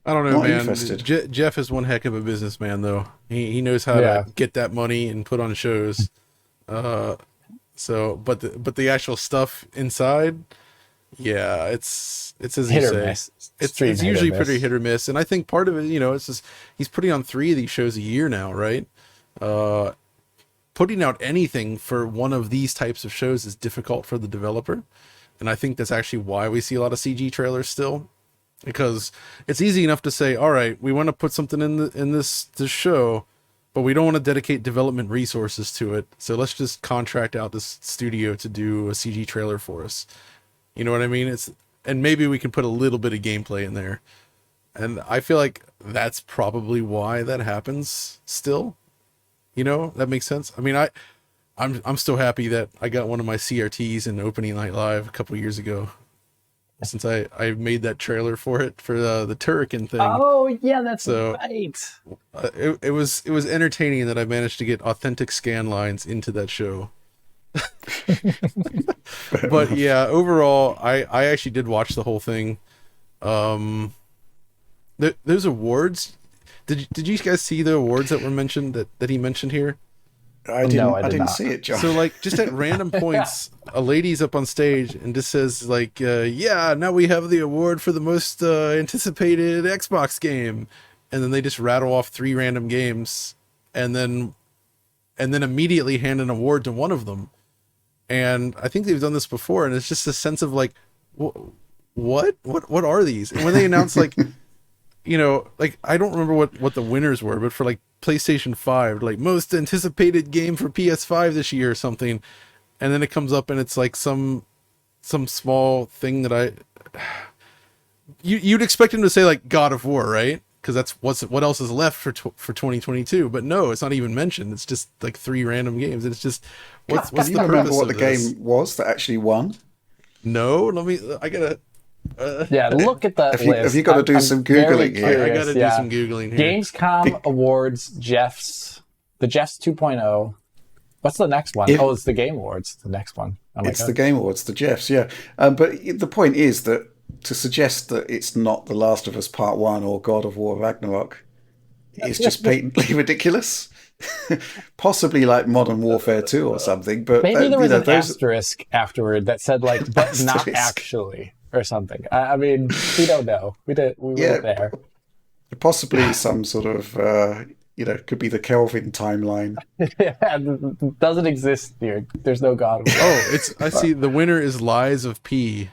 Speaker 2: I don't know,
Speaker 1: Not
Speaker 2: man.
Speaker 1: Interested.
Speaker 2: Jeff is one heck of a businessman, though. He knows how to get that money and put on shows. But the actual stuff inside, it's as you say, it's usually pretty hit or miss. And I think part of it, it's just he's putting on 3 of these shows a year now, right? putting out anything for one of these types of shows is difficult for the developer. And I think that's actually why we see a lot of CG trailers still, because it's easy enough to say, all right, we want to put something in this show, but we don't want to dedicate development resources to it. So let's just contract out this studio to do a CG trailer for us. You know what I mean? And maybe we can put a little bit of gameplay in there. And I feel like that's probably why that happens still. You know, that makes sense. I mean, I'm still happy that I got one of my CRTs in Opening Night Live a couple years ago, since I made that trailer for it for the Turrican thing.
Speaker 3: Oh yeah, that's right.
Speaker 2: It was entertaining that I managed to get authentic scan lines into that show. But yeah, overall, I actually did watch the whole thing. Those awards. Did you guys see the awards that were mentioned that he mentioned here?
Speaker 1: I didn't see it, John.
Speaker 2: So like just at random points, a lady's up on stage and just says like, yeah, now we have the award for the most anticipated Xbox game. And then they just rattle off 3 random games and then immediately hand an award to one of them. And I think they've done this before, and it's just a sense of like, what are these? And when they announce like, you know, like I don't remember what the winners were, but for like PlayStation 5, like most anticipated game for PS5 this year or something, and then it comes up and it's like some small thing that you'd expect him to say like God of War, right? Because that's what else is left for 2022. But no, it's not even mentioned. It's just like 3 random games. And it's just what's
Speaker 1: Can you
Speaker 2: the
Speaker 1: remember
Speaker 2: purpose
Speaker 1: what
Speaker 2: of
Speaker 1: the
Speaker 2: this?
Speaker 1: game was that actually won?
Speaker 2: No, I gotta.
Speaker 3: Yeah, look at that list.
Speaker 1: Have you got to do some Googling here?
Speaker 2: I gotta do some Googling here.
Speaker 3: Gamescom Awards, the Jeffs 2.0. What's the next one? Oh, it's the Game Awards. The next one. Oh my
Speaker 1: It's
Speaker 3: God.
Speaker 1: the Game Awards, the Jeffs, yeah. But the point is that to suggest that it's not The Last of Us Part 1 or God of War Ragnarok is just patently ridiculous. Possibly like Modern Warfare 2 or something. But
Speaker 3: maybe there was an asterisk afterward that said like, but not actually, or something. I mean, we don't know. We weren't there.
Speaker 1: Possibly some sort of, could be the Kelvin timeline.
Speaker 3: It doesn't exist here. There's no God.
Speaker 2: I see the winner is Lies of P.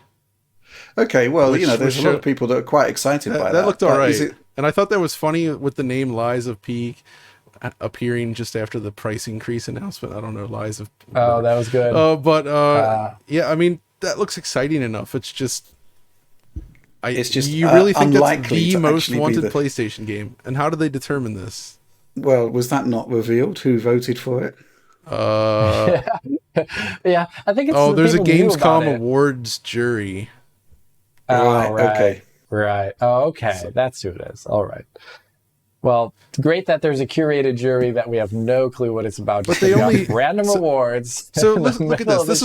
Speaker 1: Okay, well, there's a lot of people that are quite excited by that.
Speaker 2: That looked all right. And I thought that was funny with the name Lies of P appearing just after the price increase announcement. I don't know, Lies of...
Speaker 3: Oh, that was good.
Speaker 2: Yeah, I mean, that looks exciting enough. It's just... you really think that's the most wanted PlayStation game? And how did they determine this?
Speaker 1: Well, was that not revealed? Who voted for it?
Speaker 3: Yeah, I think it's...
Speaker 2: Oh, there's a Gamescom Awards jury.
Speaker 3: Oh, right.
Speaker 1: Okay.
Speaker 3: Right. Oh, okay. That's who it is. All right. Well, great that there's a curated jury that we have no clue what it's about.
Speaker 2: But they only
Speaker 3: random awards.
Speaker 2: So look at this. This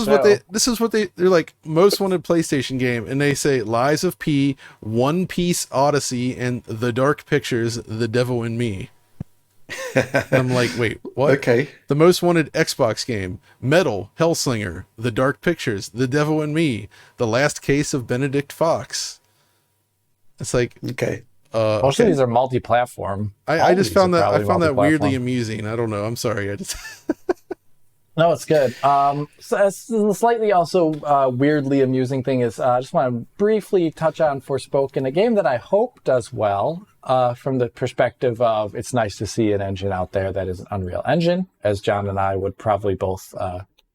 Speaker 2: is what they're like, most wanted PlayStation game, and they say Lies of P, One Piece Odyssey, and The Dark Pictures, The Devil in Me. And I'm like, wait, what?
Speaker 1: Okay.
Speaker 2: The most wanted Xbox game: Metal, Hellslinger, The Dark Pictures, The Devil in Me, The Last Case of Benedict Fox. It's like,
Speaker 1: okay.
Speaker 3: Most of these are multi-platform.
Speaker 2: I just found that weirdly amusing. I don't know. I'm sorry.
Speaker 3: No, it's good. So slightly also weirdly amusing thing is I just want to briefly touch on Forspoken, a game that I hope does well from the perspective of it's nice to see an engine out there that is an Unreal Engine, as John and I would probably both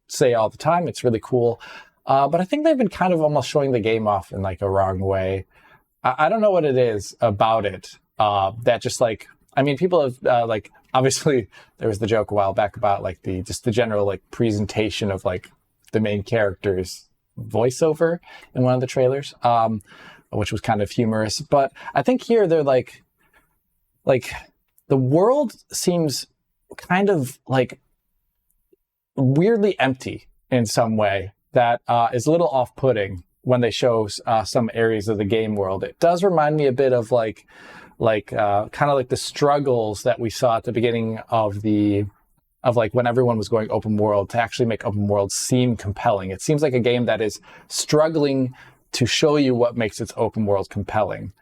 Speaker 3: say all the time. It's really cool. But I think they've been kind of almost showing the game off in like a wrong way. I don't know what it is about it that just like, I mean, people have like, obviously there was the joke a while back about like the general like presentation of like the main character's voiceover in one of the trailers, which was kind of humorous. But I think here they're like the world seems kind of like weirdly empty in some way that is a little off-putting when they show some areas of the game world. It does remind me a bit of kind of like the struggles that we saw at the beginning of like when everyone was going open world to actually make open world seem compelling. It seems like a game that is struggling to show you what makes its open world compelling.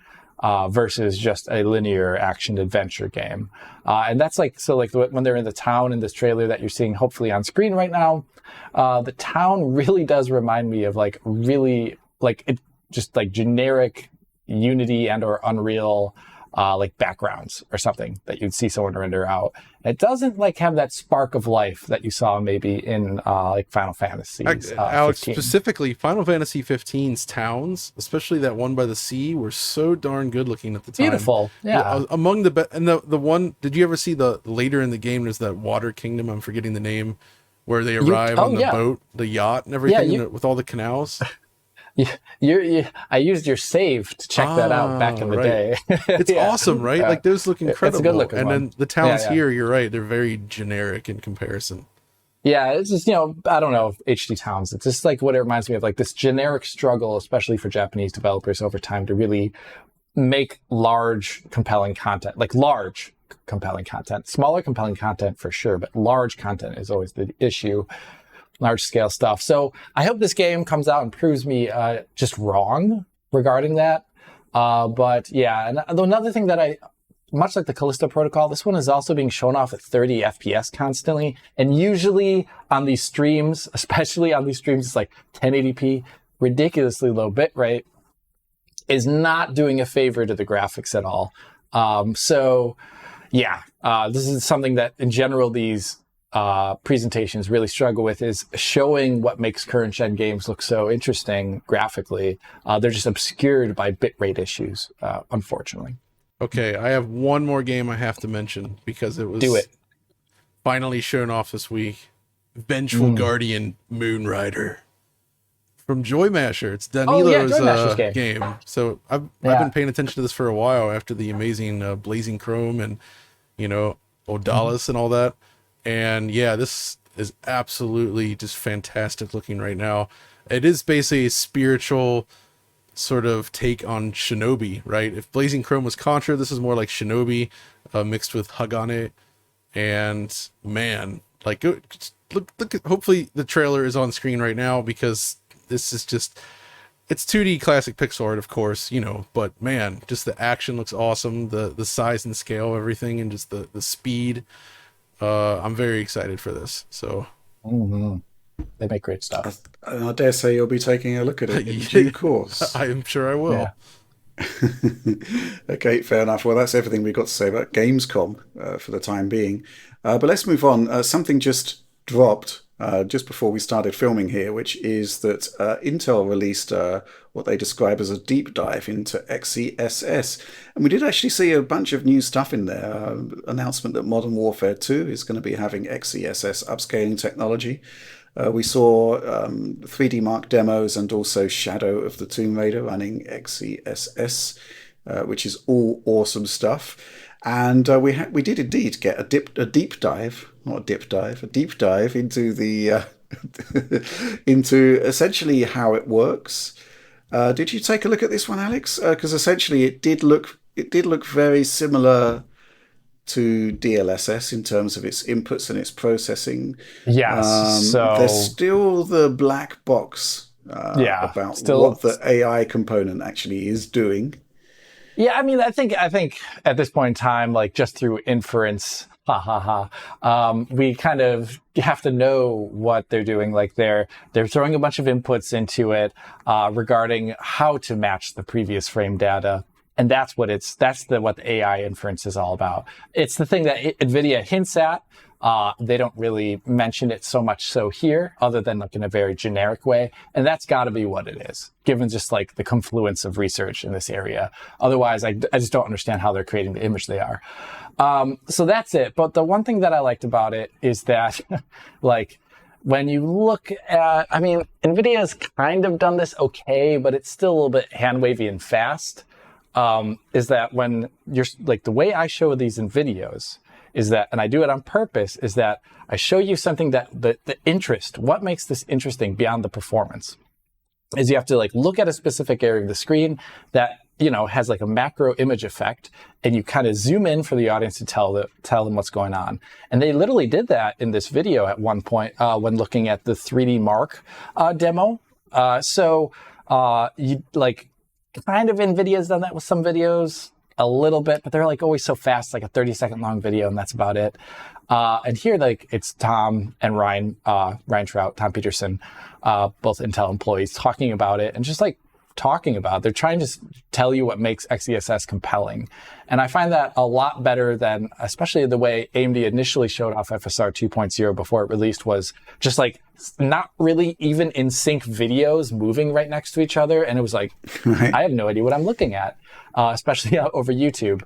Speaker 3: versus just a linear action adventure game. And that's like, so like when they're in the town in this trailer that you're seeing hopefully on screen right now, the town really does remind me of like really like it just like generic Unity and or Unreal like backgrounds or something that you'd see someone render out. It doesn't like have that spark of life that you saw maybe in like Final Fantasy.
Speaker 2: Alex,
Speaker 3: 15.
Speaker 2: specifically Final Fantasy 15's towns, especially that one by the sea, were so darn good looking at the time.
Speaker 3: Beautiful, yeah.
Speaker 2: Among the and the one, did you ever see the later in the game? There's that water kingdom. I'm forgetting the name, where they arrive on the boat, the yacht, and everything with all the canals.
Speaker 3: I used your save to check that out back in the day.
Speaker 2: It's awesome, right? Like those look incredible.
Speaker 3: It's a good looking
Speaker 2: and
Speaker 3: one.
Speaker 2: Then the towns here, you're right, they're very generic in comparison.
Speaker 3: Yeah, it's just, I don't know, HD towns. It's just like what it reminds me of, like this generic struggle, especially for Japanese developers over time to really make large, compelling content, like large, compelling content. Smaller, compelling content for sure, but large content is always the issue. Large scale stuff. So I hope this game comes out and proves me just wrong regarding that. But yeah, and another thing that much like the Callisto Protocol, this one is also being shown off at 30 FPS constantly. And usually on these streams, especially on these streams, it's like 1080p, ridiculously low bitrate, is not doing a favor to the graphics at all. So yeah, this is something that in general these presentations really struggle with, is showing what makes current gen games look so interesting graphically. They're just obscured by bitrate issues, unfortunately.
Speaker 2: Okay, I have one more game I have to mention because it was finally shown off this week. Vengeful Guardian Moonrider from Joy Masher. It's Danilo's game. So I've been paying attention to this for a while after the amazing Blazing Chrome and Odalis and all that. And yeah, this is absolutely just fantastic looking right now. It is basically a spiritual sort of take on Shinobi, right? If Blazing Chrome was Contra, this is more like Shinobi mixed with Hagane. And man, like look at, hopefully the trailer is on screen right now, because this is just, it's 2D classic pixel art, of course, but man, just the action looks awesome. The size and scale of everything, and just the speed. I'm very excited for this. So
Speaker 3: they make great stuff.
Speaker 1: I dare say you'll be taking a look at it in due course.
Speaker 2: I am sure I will.
Speaker 1: Yeah. Okay, fair enough. Well, that's everything we've got to say about Gamescom for the time being. But let's move on. Something just dropped just before we started filming here, which is that Intel released what they describe as a deep dive into XeSS. And we did actually see a bunch of new stuff in there. Announcement that Modern Warfare 2 is going to be having XeSS upscaling technology. We saw 3D Mark demos and also Shadow of the Tomb Raider running XeSS, which is all awesome stuff. And we did indeed get a deep dive into the into essentially how it works. Did you take a look at this one, Alex? Because essentially it did look very similar to DLSS in terms of its inputs and its processing.
Speaker 3: Yes. So
Speaker 1: there's still the black box about what the AI component actually is doing.
Speaker 3: Yeah, I mean, I think at this point in time, like just through inference, we kind of have to know what they're doing. Like they're throwing a bunch of inputs into it regarding how to match the previous frame data. And that's what the AI inference is all about. It's the thing that NVIDIA hints at. They don't really mention it so much so here, other than like in a very generic way. And that's got to be what it is, given just like the confluence of research in this area. Otherwise, I just don't understand how they're creating the image they are. So that's it. But the one thing that I liked about it is that like when you look at, I mean, NVIDIA has kind of done this okay, but it's still a little bit hand wavy and fast. Is that when you're like, the way I show these in videos is that, and I do it on purpose, is that I show you something that the interest, what makes this interesting beyond the performance, is you have to like look at a specific area of the screen that, has like a macro image effect, and you kind of zoom in for the audience to tell them what's going on. And they literally did that in this video at one point when looking at the 3D Mark demo. So you like, kind of NVIDIA's done that with some videos a little bit, but they're like always so fast, like a 30-second long video, and that's about it. And here, like, it's Tom and Ryan Trout, Tom Peterson, both Intel employees, talking about it, and just like talking about it. They're trying to tell you what makes XeSS compelling. And I find that a lot better than, especially the way AMD initially showed off FSR 2.0 before it released, was just like not really even in sync videos moving right next to each other. And it was like,
Speaker 1: Right.
Speaker 3: I have no idea what I'm looking at, especially over YouTube.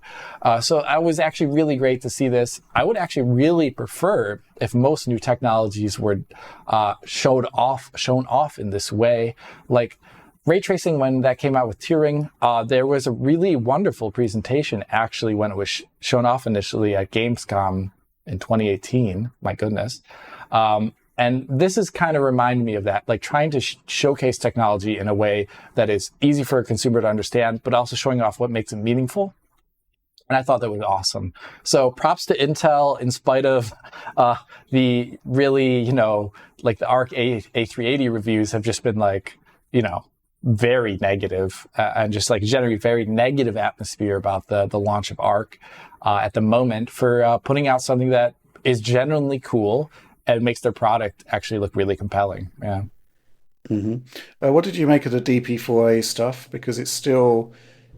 Speaker 3: So it was actually really great to see this. I would actually really prefer if most new technologies were shown off in this way. Like, ray tracing, when that came out with Turing, there was a really wonderful presentation actually when it was shown off initially at Gamescom in 2018. My goodness. And this is kind of remind me of that, like trying to showcase technology in a way that is easy for a consumer to understand, but also showing off what makes it meaningful. And I thought that was awesome. So props to Intel, in spite of the really, like the ARC A380 reviews have just been like, very negative and just like generate very negative atmosphere about the launch of ARC at the moment, for putting out something that is genuinely cool and makes their product actually look really compelling. Yeah.
Speaker 1: Mm-hmm. What did you make of the DP4A stuff? Because it seems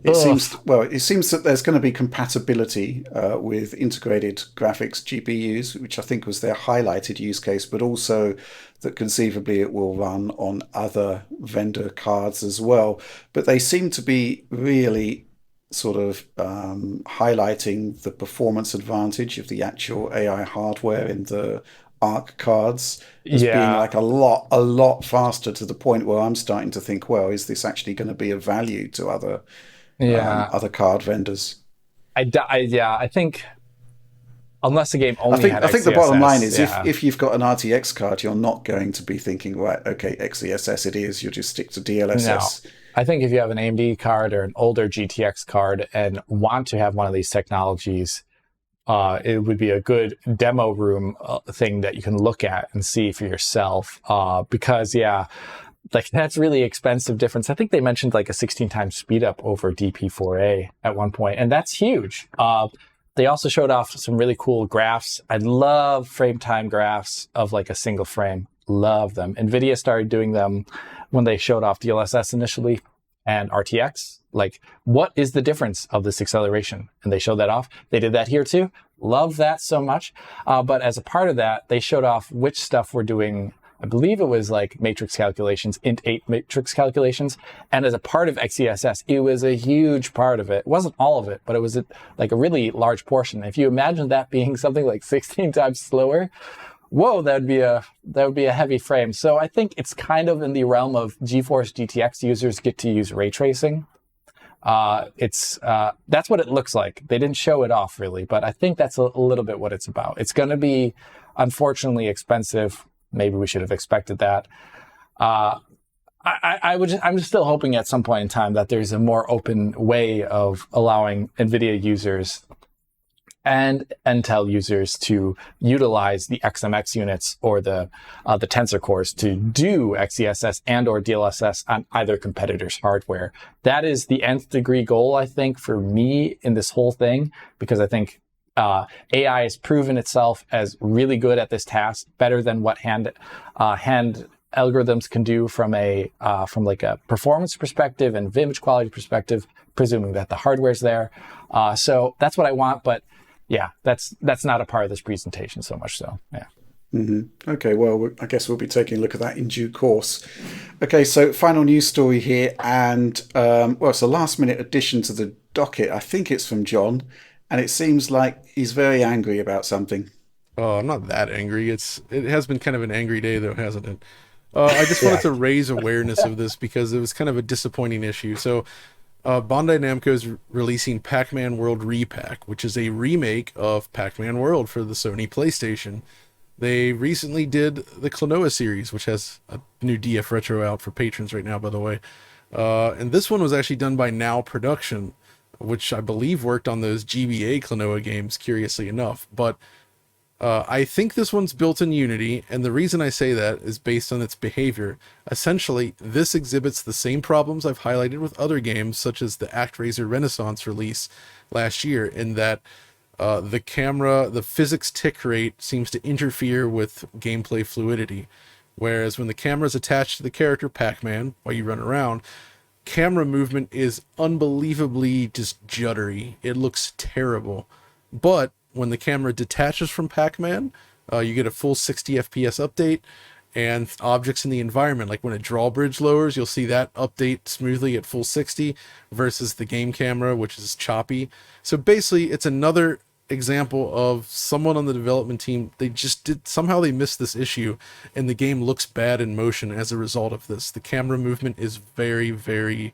Speaker 1: that there's going to be compatibility with integrated graphics GPUs, which I think was their highlighted use case, but also that conceivably it will run on other vendor cards as well. But they seem to be really sort of highlighting the performance advantage of the actual AI hardware in the ARC cards as being like a lot faster, to the point where I'm starting to think, well, is this actually going to be of value to other card vendors?
Speaker 3: I think unless the game only had
Speaker 1: I think the
Speaker 3: XeSS,
Speaker 1: bottom line is if you've got an RTX card, you're not going to be thinking, right, okay, XeSS it is. You'll just stick to DLSS.
Speaker 3: No. I think if you have an AMD card or an older GTX card and want to have one of these technologies, it would be a good demo room thing that you can look at and see for yourself. Because like that's really expensive difference. I think they mentioned like a 16 times speed up over DP4A at one point, and that's huge. They also showed off some really cool graphs. I love frame time graphs of like a single frame. Love them. NVIDIA started doing them when they showed off DLSS initially and RTX. Like, what is the difference of this acceleration? And they showed that off. They did that here too. Love that so much. But as a part of that, they showed off which stuff we're doing. I believe it was like matrix calculations, int8 matrix calculations. And as a part of XeSS, it was a huge part of it. It wasn't all of it, but it was like a really large portion. If you imagine that being something like 16 times slower, whoa, that would be a heavy frame. So I think it's kind of in the realm of GeForce GTX users get to use ray tracing. That's what it looks like. They didn't show it off really, but I think that's a little bit what it's about. It's going to be unfortunately expensive. Maybe we should have expected that. I'm still hoping at some point in time that there's a more open way of allowing NVIDIA users and Intel users to utilize the XMX units or the Tensor cores to do XeSS and or DLSS on either competitor's hardware. That is the nth degree goal, I think, for me in this whole thing, because I think AI has proven itself as really good at this task, better than what hand algorithms can do from like a performance perspective and image quality perspective, presuming that the hardware's there. So that's what I want, but yeah, that's not a part of this presentation so much. So yeah.
Speaker 1: Mm-hmm. Okay, well, I guess we'll be taking a look at that in due course. Okay, so final news story here, and it's a last-minute addition to the docket. I think it's from John. And it seems like he's very angry about something.
Speaker 2: Oh, I'm not that angry. It has been kind of an angry day, though, hasn't it? I just wanted to raise awareness of this because it was kind of a disappointing issue. So, Bandai Namco is releasing Pac-Man World Re-Pac, which is a remake of Pac-Man World for the Sony PlayStation. They recently did the Klonoa series, which has a new DF Retro out for patrons right now, by the way. And this one was actually done by Now Production, which I believe worked on those GBA Klonoa games, curiously enough. But I think this one's built in Unity, and the reason I say that is based on its behavior. Essentially, this exhibits the same problems I've highlighted with other games, such as the ActRaiser Renaissance release last year, in that the physics tick rate seems to interfere with gameplay fluidity. Whereas when the camera is attached to the character Pac-Man while you run around, camera movement is unbelievably just juddery. It looks terrible. But when the camera detaches from Pac-Man, you get a full 60 FPS update, and objects in the environment, like when a drawbridge lowers, you'll see that update smoothly at full 60 versus the game camera, which is choppy. So basically, it's another example of someone on the development team, somehow they missed this issue, and the game looks bad in motion as a result of this. The camera movement is very, very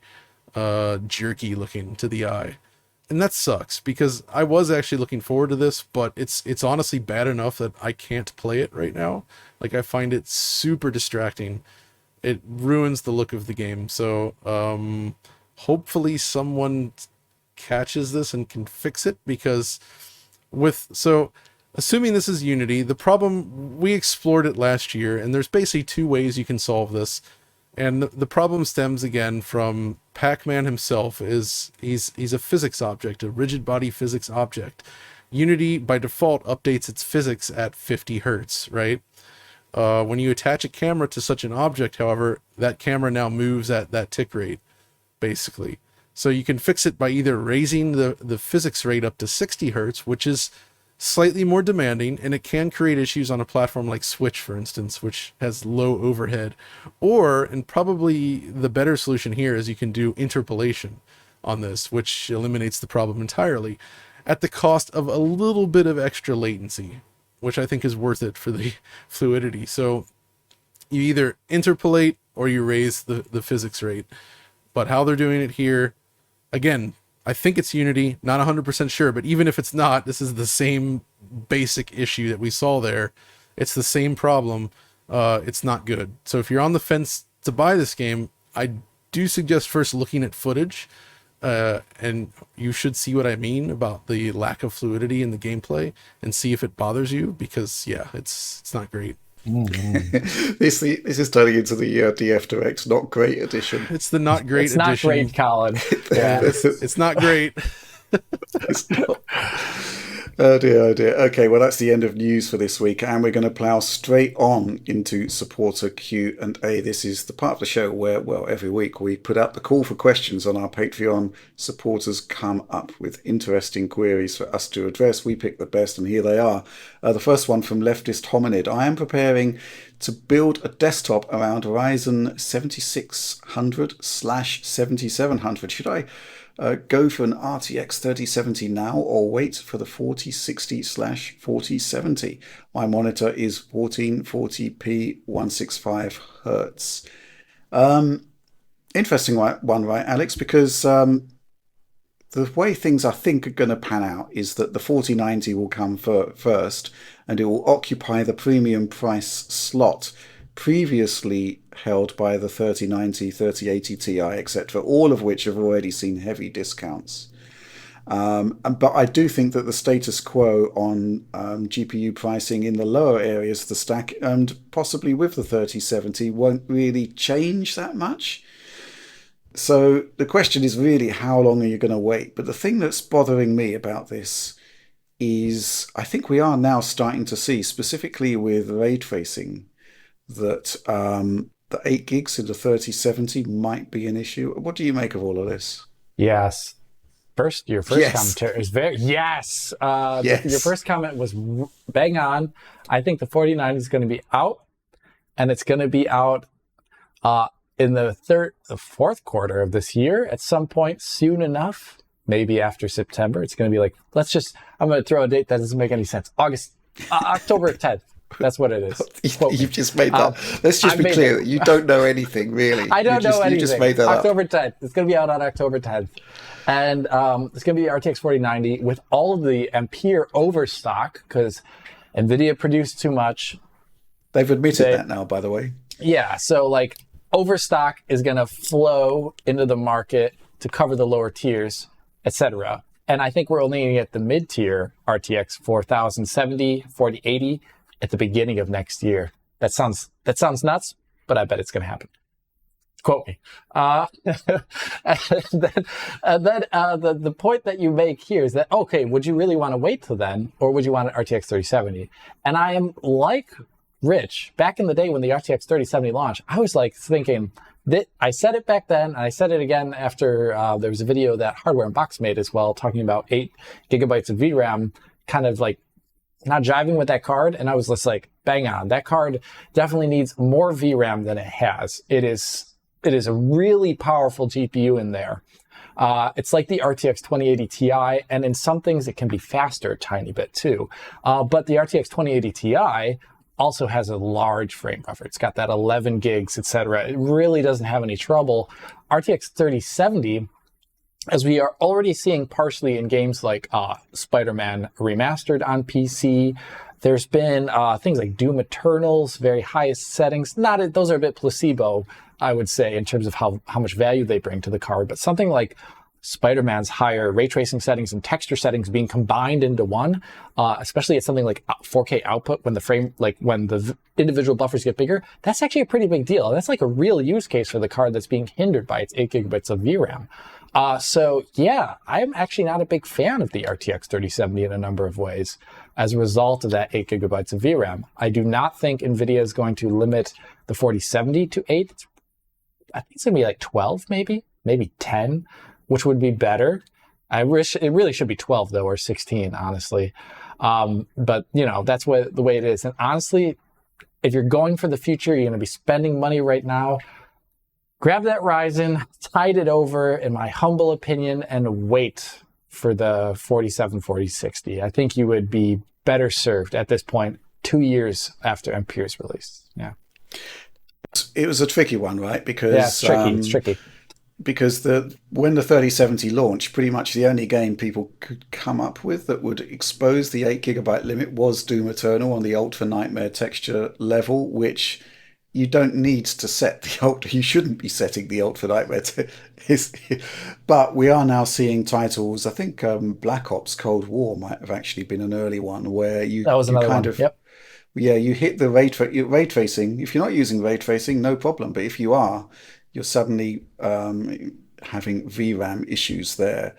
Speaker 2: jerky looking to the eye. And that sucks, because I was actually looking forward to this, but it's honestly bad enough that I can't play it right now. Like, I find it super distracting. It ruins the look of the game. So hopefully someone catches this and can fix it, because assuming this is Unity, the problem, we explored it last year, and there's basically two ways you can solve this. And the problem stems again from Pac-Man himself. He's a physics object, a rigid body physics object. Unity by default updates its physics at 50 hertz, right? When you attach a camera to such an object, however, that camera now moves at that tick rate, basically. So you can fix it by either raising the physics rate up to 60 hertz, which is slightly more demanding, and it can create issues on a platform like Switch, for instance, which has low overhead. Or, and probably the better solution here, is you can do interpolation on this, which eliminates the problem entirely at the cost of a little bit of extra latency, which I think is worth it for the fluidity. So you either interpolate or you raise the physics rate. But how they're doing it here, again, I think it's Unity, not 100% sure, but even if it's not, this is the same basic issue that we saw there. It's the same problem. It's not good. So if you're on the fence to buy this game, I do suggest first looking at footage, and you should see what I mean about the lack of fluidity in the gameplay, and see if it bothers you, because yeah, it's not great.
Speaker 1: This is turning into the DF Direct not great edition.
Speaker 2: It's the not great
Speaker 3: it's
Speaker 2: edition.
Speaker 3: It's not great, Colin. Yeah.
Speaker 2: It's not great.
Speaker 1: It's not. Oh dear, oh dear. Okay, well, that's the end of news for this week, and we're going to plough straight on into supporter Q&A. This is the part of the show where, well, every week we put out the call for questions on our Patreon. Supporters come up with interesting queries for us to address. We pick the best, and here they are. The first one from Leftist Hominid. I am preparing to build a desktop around Ryzen 7600/7700. Should I go for an RTX 3070 now, or wait for the 4060/4070? My monitor is 1440p 165 hertz. Interesting one, right, Alex? Because the way things I think are going to pan out is that the 4090 will come first, and it will occupy the premium price slot previously held by the 3090, 3080 Ti, etc., all of which have already seen heavy discounts. But I do think that the status quo on GPU pricing in the lower areas of the stack, and possibly with the 3070, won't really change that much. So the question is really, how long are you going to wait? But the thing that's bothering me about this is I think we are now starting to see, specifically with ray tracing, that the 8 gigs in the 3070 might be an issue. What do you make of all of this?
Speaker 3: Yes. Your first commentary is very... Yes!
Speaker 1: Yes.
Speaker 3: Your first comment was bang on. I think the 4090 is going to be out, and it's going to be out in the fourth quarter of this year at some point soon enough, maybe after September. It's going to be like, I'm going to throw a date that doesn't make any sense. October 10th. That's what it is.
Speaker 1: You've just made that. Let's just be clear. You don't know anything, really.
Speaker 3: I don't know anything.
Speaker 1: You just made that
Speaker 3: October 10th. It's going to be out on October 10th. And it's going to be the RTX 4090 with all of the Ampere overstock, because NVIDIA produced too much.
Speaker 1: They've admitted that now, by the way.
Speaker 3: Yeah. So, like, overstock is going to flow into the market to cover the lower tiers, etc. And I think we're only going to get the mid-tier RTX 4070, 4080 at the beginning of next year. That sounds nuts, but I bet it's going to happen. Quote me. The point that you make here is that, okay, would you really want to wait till then, or would you want an RTX 3070? And I am like Rich. Back in the day when the RTX 3070 launched, I was like thinking that I said it back then, and I said it again after there was a video that Hardware Unboxed made as well, talking about 8 gigabytes of VRAM, kind of like not jiving with that card. And I was just like, bang on. That card definitely needs more VRAM than it has. It is a really powerful GPU in there. It's like the RTX 2080 Ti, and in some things it can be faster a tiny bit too. But the RTX 2080 Ti also has a large frame buffer. It's got that 11 gigs, etc. It really doesn't have any trouble. RTX 3070, as we are already seeing partially in games like Spider-Man Remastered on PC, there's been things like Doom Eternal's very highest settings. Those are a bit placebo, I would say, in terms of how much value they bring to the card. But something like Spider-Man's higher ray tracing settings and texture settings being combined into one, especially at something like 4K output when the individual buffers get bigger, that's actually a pretty big deal. That's like a real use case for the card that's being hindered by its 8 gigabytes of VRAM. So yeah, I'm actually not a big fan of the RTX 3070 in a number of ways as a result of that 8 gigabytes of VRAM. I do not think NVIDIA is going to limit the 4070 to 8. I think it's going to be like 12 maybe 10, which would be better. I wish it really should be 12 though, or 16, honestly. But that's the way it is. And honestly, if you're going for the future, you're going to be spending money right now. Grab that Ryzen, tide it over, in my humble opinion, and wait for the 4060. I think you would be better served at this point, 2 years after Ampere's release. Yeah.
Speaker 1: It was a tricky one, right? Because
Speaker 3: yeah, it's tricky.
Speaker 1: Because when the 3070 launched, pretty much the only game people could come up with that would expose the 8 gigabyte limit was Doom Eternal on the Ultra Nightmare texture level, which you don't need to set the Ultra. You shouldn't be setting the Ultra Nightmare. But we are now seeing titles. I think Black Ops Cold War might have actually been an early one where
Speaker 3: that was another one. Yep.
Speaker 1: Yeah, you hit the ray tracing. If you're not using ray tracing, no problem. But if you are, you're suddenly having VRAM issues there.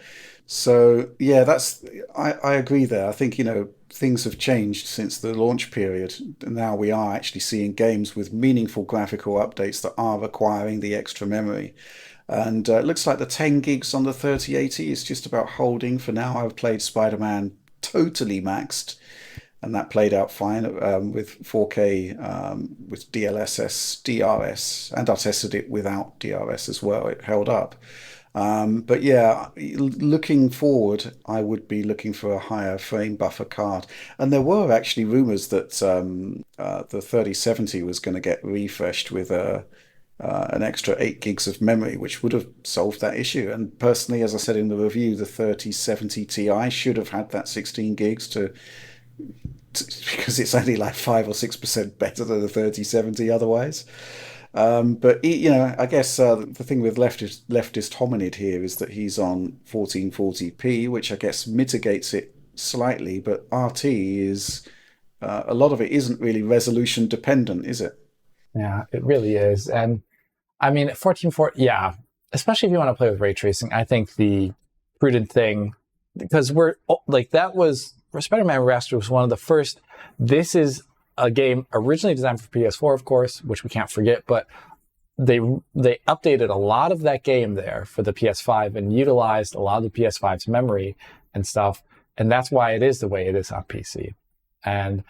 Speaker 1: So yeah, I agree there. I think things have changed since the launch period. Now we are actually seeing games with meaningful graphical updates that are requiring the extra memory. And it looks like the 10 gigs on the 3080 is just about holding for now. I've played Spider-Man totally maxed, and that played out fine with 4K, with DLSS, DRS, and I tested it without DRS as well. It held up. But yeah, looking forward, I would be looking for a higher frame buffer card. And there were actually rumors that the 3070 was going to get refreshed with an extra 8 gigs of memory, which would have solved that issue. And personally, as I said in the review, the 3070 Ti should have had that 16 gigs because it's only like 5 or 6% better than the 3070 otherwise. But I guess the thing with leftist hominid here is that he's on 1440p, which I guess mitigates it slightly. But RT is a lot of it isn't really resolution dependent, is it?
Speaker 3: Yeah, it really is. And I mean, 1440, yeah, especially if you want to play with ray tracing, I think the prudent thing, because Spider-Man Remastered was one of the first. This is a game originally designed for PS4, of course, which we can't forget, but they updated a lot of that game there for the PS5 and utilized a lot of the PS5's memory and stuff, and that's why it is the way it is on PC. And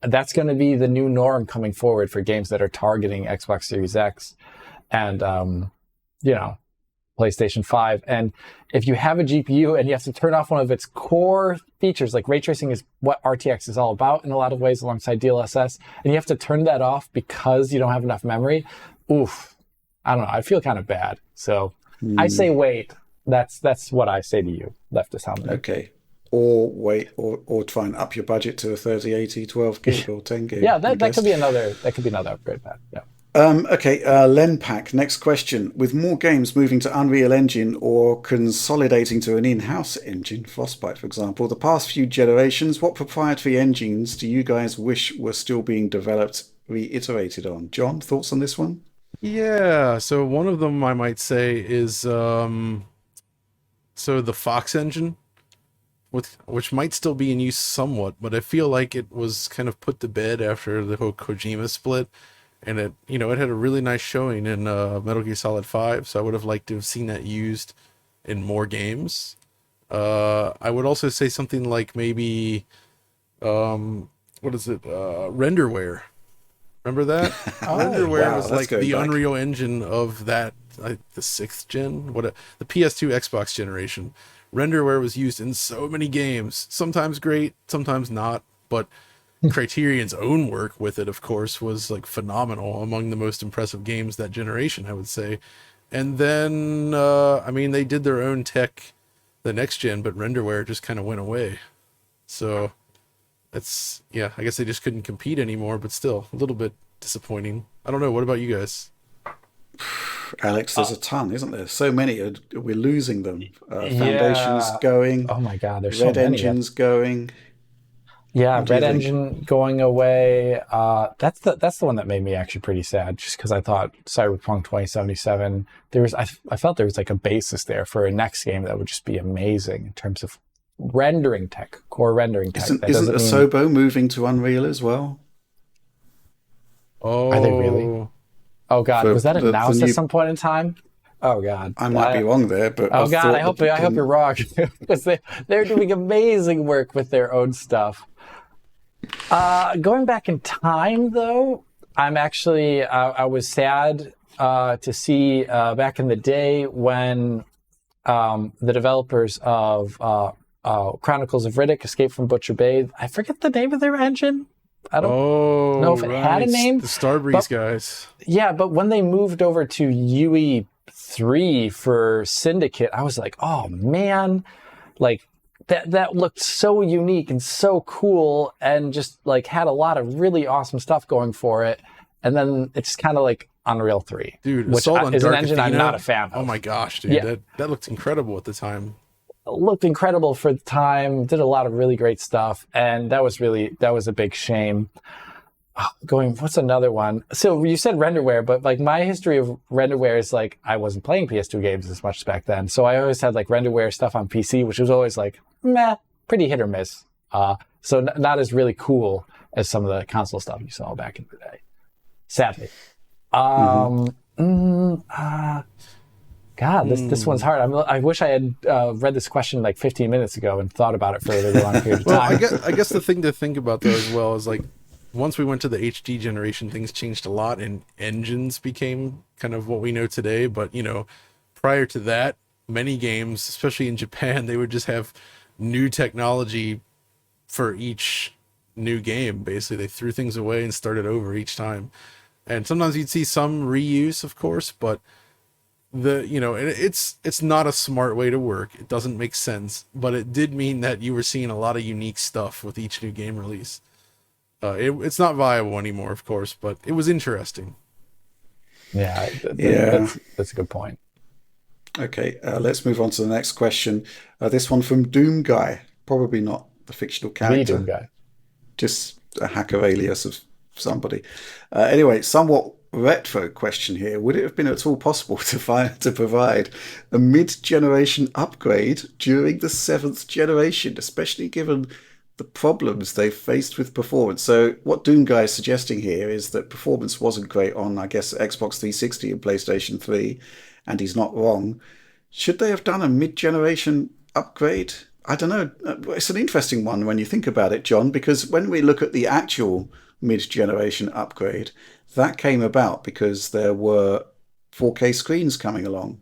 Speaker 3: that's going to be the new norm coming forward for games that are targeting Xbox Series X and PlayStation 5. And if you have a GPU and you have to turn off one of its core features, like ray tracing is what RTX is all about in a lot of ways alongside DLSS, and you have to turn that off because you don't have enough memory, I don't know, I feel kind of bad. So I say wait. That's what I say to you, leftist hominid.
Speaker 1: Okay. Or wait, or try and up your budget to a 3080 12 gig or 10 gig.
Speaker 3: Yeah, that could be another upgrade, Pat. Yeah.
Speaker 1: Okay, Lenpack, next question. With more games moving to Unreal Engine or consolidating to an in-house engine, Frostbite, for example, the past few generations, what proprietary engines do you guys wish were still being developed, reiterated on? John, thoughts on this one?
Speaker 2: Yeah, so one of them I might say is so the Fox engine, which might still be in use somewhat, but I feel like it was kind of put to bed after the whole Kojima split, and it had a really nice showing in Metal Gear Solid 5, so I would have liked to have seen that used in more games. I would also say something like maybe what is it? Renderware. Remember that?
Speaker 3: Oh,
Speaker 2: Renderware
Speaker 1: Wow,
Speaker 2: was
Speaker 1: that's
Speaker 2: like
Speaker 1: going
Speaker 2: the
Speaker 1: back.
Speaker 2: Unreal Engine of that, the sixth gen, the PS2 Xbox generation. Renderware was used in so many games, sometimes great, sometimes not, but Criterion's own work with it, of course, was like phenomenal, among the most impressive games that generation, I would say. And then, I mean, they did their own tech the next gen, but Renderware just kind of went away. So it's, yeah, I guess they just couldn't compete anymore, but still a little bit disappointing. I don't know. What about you guys?
Speaker 1: Alex, there's a ton, isn't there? So many, we're losing them. Foundations
Speaker 3: Yeah.
Speaker 1: going,
Speaker 3: Oh my God, there's so
Speaker 1: Red
Speaker 3: many.
Speaker 1: Engine's going.
Speaker 3: Yeah,
Speaker 1: What do you
Speaker 3: Red
Speaker 1: think?
Speaker 3: Engine going away. That's the one that made me actually pretty sad, just because I thought Cyberpunk 2077. I felt there was like a basis there for a next game that would just be amazing in terms of rendering tech, core rendering tech.
Speaker 1: Isn't
Speaker 3: That
Speaker 1: isn't
Speaker 3: doesn't mean
Speaker 1: Asobo moving to Unreal as well?
Speaker 3: are they really?
Speaker 2: Oh,
Speaker 3: Oh God,
Speaker 1: For
Speaker 3: was that
Speaker 1: the
Speaker 3: announced at
Speaker 1: new,
Speaker 3: some point in time? Oh God,
Speaker 1: I might be wrong there, but I
Speaker 3: oh God,
Speaker 1: thought that
Speaker 3: I hope you're wrong because they're doing amazing work with their own stuff. Going back in time, though, I'm actually I was sad to see back in the day when the developers of Chronicles of Riddick: Escape from Butcher Bay. I forget the name of their engine. I don't know
Speaker 2: oh,
Speaker 3: if it had a
Speaker 2: right.
Speaker 3: name,
Speaker 2: The Starbreeze
Speaker 3: but
Speaker 2: guys.
Speaker 3: yeah, but when they moved over to UE3 for Syndicate, I was like, oh man, like that looked so unique and so cool and just like had a lot of really awesome stuff going for it. And then it's kind of like Unreal 3,
Speaker 2: Dude,
Speaker 3: which
Speaker 2: Assault on
Speaker 3: is an
Speaker 2: Dark
Speaker 3: engine I'm not a
Speaker 2: Athena.
Speaker 3: fan
Speaker 2: Oh
Speaker 3: of.
Speaker 2: my gosh, dude.
Speaker 3: Yeah,
Speaker 2: That looked incredible at the time.
Speaker 3: looked incredible for the time, did a lot of really great stuff. And that was a big shame. What's another one? So you said renderware, but like my history of renderware is like I wasn't playing PS2 games as much back then, so I always had like renderware stuff on PC, which was always like meh, pretty hit or miss. Not as really cool as some of the console stuff you saw back in the day. Sadly,
Speaker 1: hmm
Speaker 3: God, this one's hard. I wish I had read this question like 15 minutes ago and thought about it for a really long period of
Speaker 2: Well,
Speaker 3: time.
Speaker 2: I guess the thing to think about though as well is like once we went to the HD generation, things changed a lot and engines became kind of what we know today. But prior to that, many games, especially in Japan, they would just have new technology for each new game. Basically, they threw things away and started over each time. And sometimes you'd see some reuse, of course, but it's not a smart way to work. It doesn't make sense, but it did mean that you were seeing a lot of unique stuff with each new game release. It's not viable anymore, of course, but it was interesting.
Speaker 3: Yeah,
Speaker 1: Yeah.
Speaker 3: that's a good point.
Speaker 1: Okay, let's move on to the next question. This one from Doom Guy. Probably not the fictional
Speaker 3: The Doom
Speaker 1: character,
Speaker 3: guy.
Speaker 1: just a hacker alias of somebody. Anyway, somewhat retro question here. Would it have been at all possible to provide a mid-generation upgrade during the seventh generation, especially given the problems they've faced with performance? So what Doom Guy is suggesting here is that performance wasn't great on, I guess, Xbox 360 and PlayStation 3, and he's not wrong. Should they have done a mid-generation upgrade? I don't know. It's an interesting one when you think about it, John, because when we look at the actual mid-generation upgrade, that came about because there were 4K screens coming along.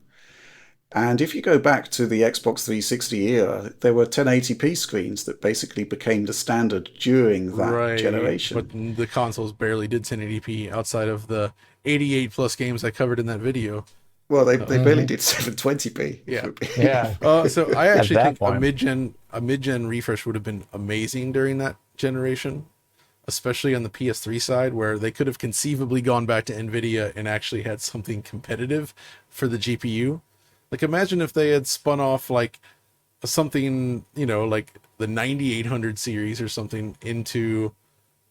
Speaker 1: And if you go back to the Xbox 360 era, there were 1080p screens that basically became the standard during that
Speaker 2: Right, but
Speaker 1: generation.
Speaker 2: the consoles barely did 1080p outside of the 88 plus games I covered in that video.
Speaker 1: Well, they barely
Speaker 3: Hmm.
Speaker 1: did 720p.
Speaker 2: Yeah.
Speaker 3: Yeah,
Speaker 2: So I
Speaker 3: at
Speaker 2: actually
Speaker 3: that
Speaker 2: think
Speaker 3: point.
Speaker 2: a mid-gen refresh would have been amazing during that generation. especially on the PS3 side, where they could have conceivably gone back to NVIDIA and actually had something competitive for the GPU. Like, imagine if they had spun off like something, like the 9800 series or something into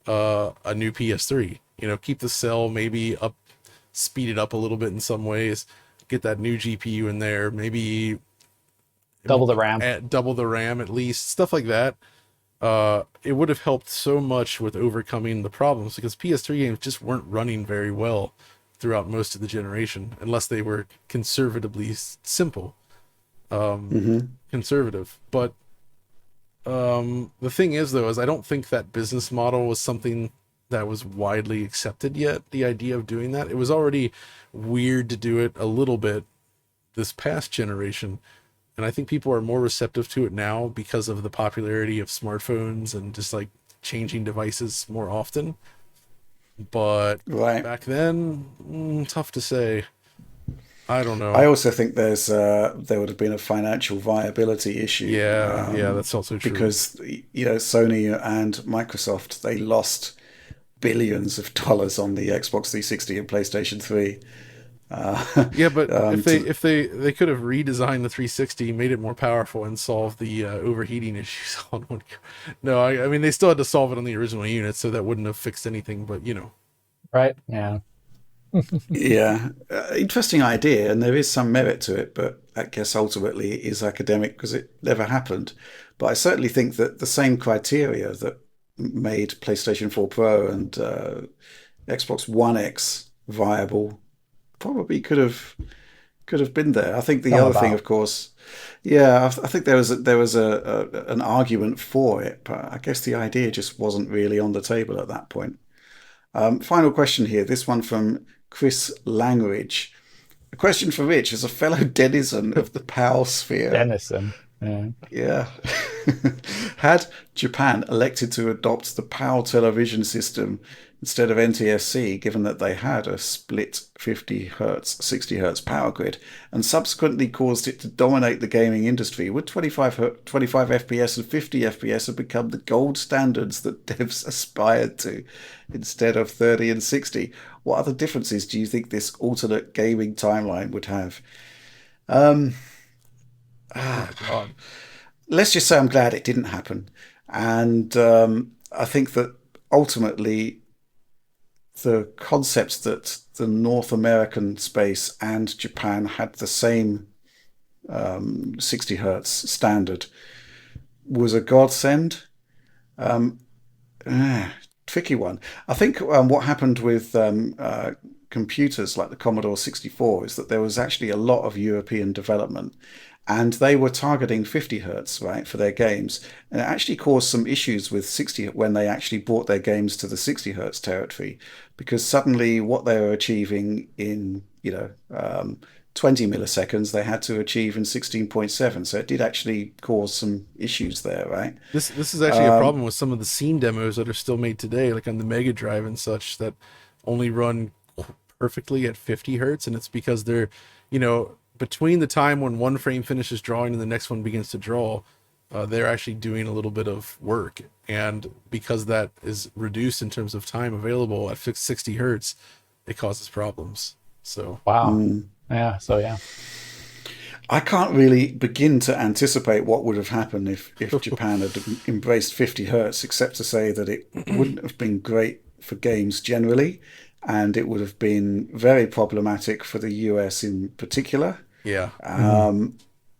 Speaker 2: a new PS3. Keep the cell maybe up, speed it up a little bit in some ways, get that new GPU in there, maybe
Speaker 3: Double the RAM.
Speaker 2: double the RAM at least, stuff like that. It would have helped so much with overcoming the problems, because PS3 games just weren't running very well throughout most of the generation, unless they were conservatively simple. Conservative. But the thing is, though, is I don't think that business model was something that was widely accepted yet. The idea of doing that, it was already weird to do it a little bit this past generation, and I think people are more receptive to it now because of the popularity of smartphones and just like changing devices more often. But back then, tough to say. I don't know.
Speaker 1: I also think there would have been a financial viability issue.
Speaker 2: Yeah, that's also true.
Speaker 1: Because Sony and Microsoft, they lost billions of dollars on the Xbox 360 and PlayStation 3.
Speaker 2: Yeah, but if they could have redesigned the 360, made it more powerful, and solved the overheating issues on one. No, I mean, they still had to solve it on the original unit, so that wouldn't have fixed anything. But
Speaker 3: right? Yeah.
Speaker 1: Yeah, interesting idea, and there is some merit to it, but I guess ultimately it is academic because it never happened. But I certainly think that the same criteria that made PlayStation 4 Pro and Xbox One X viable probably could have been there. I think the other thing, of course, I think there was an argument for it, but I guess the idea just wasn't really on the table at that point. Final question here. This one from Chris Langridge. A question for Rich as a fellow denizen of the PAL sphere.
Speaker 3: Denizen.
Speaker 1: Yeah. Had Japan elected to adopt the PAL television system instead of NTSC, given that they had a split 50 Hz, 60 Hz power grid, and subsequently caused it to dominate the gaming industry, would 25 FPS and 50 FPS have become the gold standards that devs aspired to instead of 30 and 60? What other differences do you think this alternate gaming timeline would have? God. Let's just say I'm glad it didn't happen. And I think that ultimately the concept that the North American space and Japan had the same 60 hertz standard was a godsend. Tricky one. I think what happened with computers like the Commodore 64 is that there was actually a lot of European development, and they were targeting 50 hertz, right, for their games. And it actually caused some issues with 60 when they actually brought their games to the 60 hertz territory, because suddenly what they were achieving in 20 milliseconds they had to achieve in 16.7. So it did actually cause some issues there, right?
Speaker 2: This is actually a problem with some of the scene demos that are still made today, like on the Mega Drive and such, that only run perfectly at 50 hertz, and it's because they're, between the time when one frame finishes drawing and the next one begins to draw, they're actually doing a little bit of work, and because that is reduced in terms of time available at 60 hertz, it causes problems. So
Speaker 3: wow. Yeah, so yeah.
Speaker 1: I can't really begin to anticipate what would have happened if Japan had embraced 50 hertz, except to say that it wouldn't have been great for games generally, and it would have been very problematic for the US in particular.
Speaker 2: Yeah.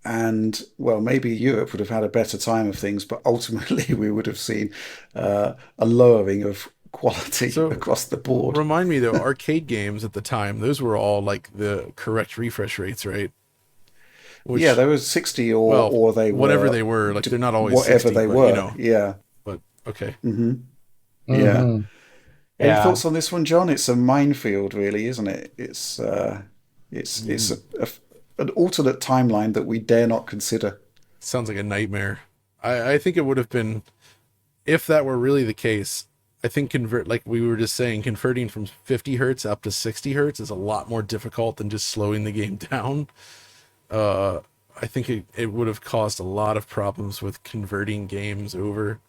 Speaker 1: And, well, maybe Europe would have had a better time of things, but ultimately we would have seen a lowering of quality across the board.
Speaker 2: Remind me, though, arcade games at the time, those were all like the correct refresh rates, right?
Speaker 1: Which, yeah, they were 60 or they were...
Speaker 2: Whatever they were. Like, they're not always
Speaker 1: whatever
Speaker 2: 60,
Speaker 1: they
Speaker 2: but,
Speaker 1: were, yeah.
Speaker 2: But, okay.
Speaker 1: Yeah. Any thoughts on this one, John? It's a minefield, really, isn't it? It's an alternate timeline that we dare not consider.
Speaker 2: Sounds like a nightmare. I think it would have been, if that were really the case, I think like we were just saying, converting from 50 hertz up to 60 hertz is a lot more difficult than just slowing the game down. I think it would have caused a lot of problems with converting games over.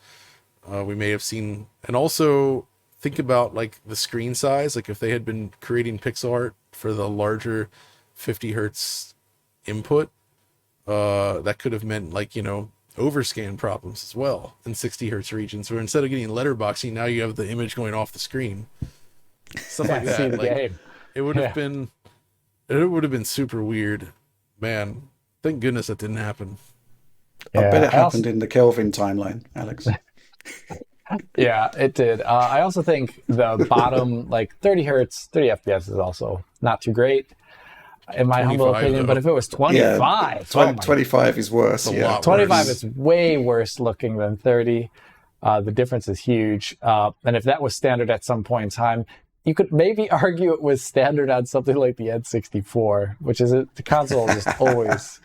Speaker 2: We may have seen And also think about like the screen size. Like if they had been creating pixel art for the larger 50 hertz input, that could have meant like, overscan problems as well in 60 hertz regions, where instead of getting letterboxing, now you have the image going off the screen. Stuff like that.
Speaker 3: See the
Speaker 2: Like,
Speaker 3: game.
Speaker 2: it would have been, it would have been super weird, man. Thank goodness that didn't happen.
Speaker 1: I bet it happened in the Kelvin timeline, Alex.
Speaker 3: Yeah, it did. I also think the bottom, like 30 hertz, 30 FPS is also not too great, in my humble opinion.
Speaker 2: Though.
Speaker 3: But if it was 25,
Speaker 1: 25 is worse.
Speaker 2: It's a
Speaker 1: Yeah,
Speaker 2: lot
Speaker 3: 25
Speaker 2: worse.
Speaker 3: is way worse looking than 30. The difference is huge. And if that was standard at some point in time, you could maybe argue it was standard on something like the N64, which is the console just always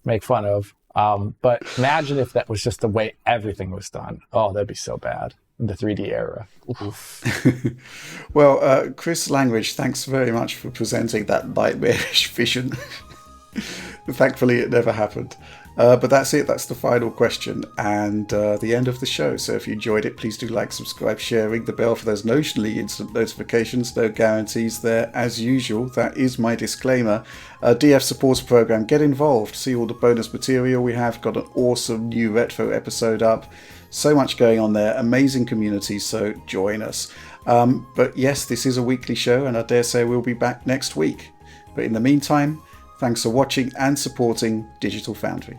Speaker 3: make fun of. But imagine if that was just the way everything was done. Oh, that'd be so bad in the 3D era.
Speaker 1: Well, Chris Langridge, thanks very much for presenting that nightmarish vision. Thankfully, it never happened. But that's it. That's the final question and the end of the show. So if you enjoyed it, please do like, subscribe, share, ring the bell for those notionally instant notifications. No guarantees there, as usual. That is my disclaimer. DF supports program. Get involved. See all the bonus material we have. Got an awesome new retro episode up. So much going on there. Amazing community. So join us. But yes, this is a weekly show, and I dare say we'll be back next week. But in the meantime, thanks for watching and supporting Digital Foundry.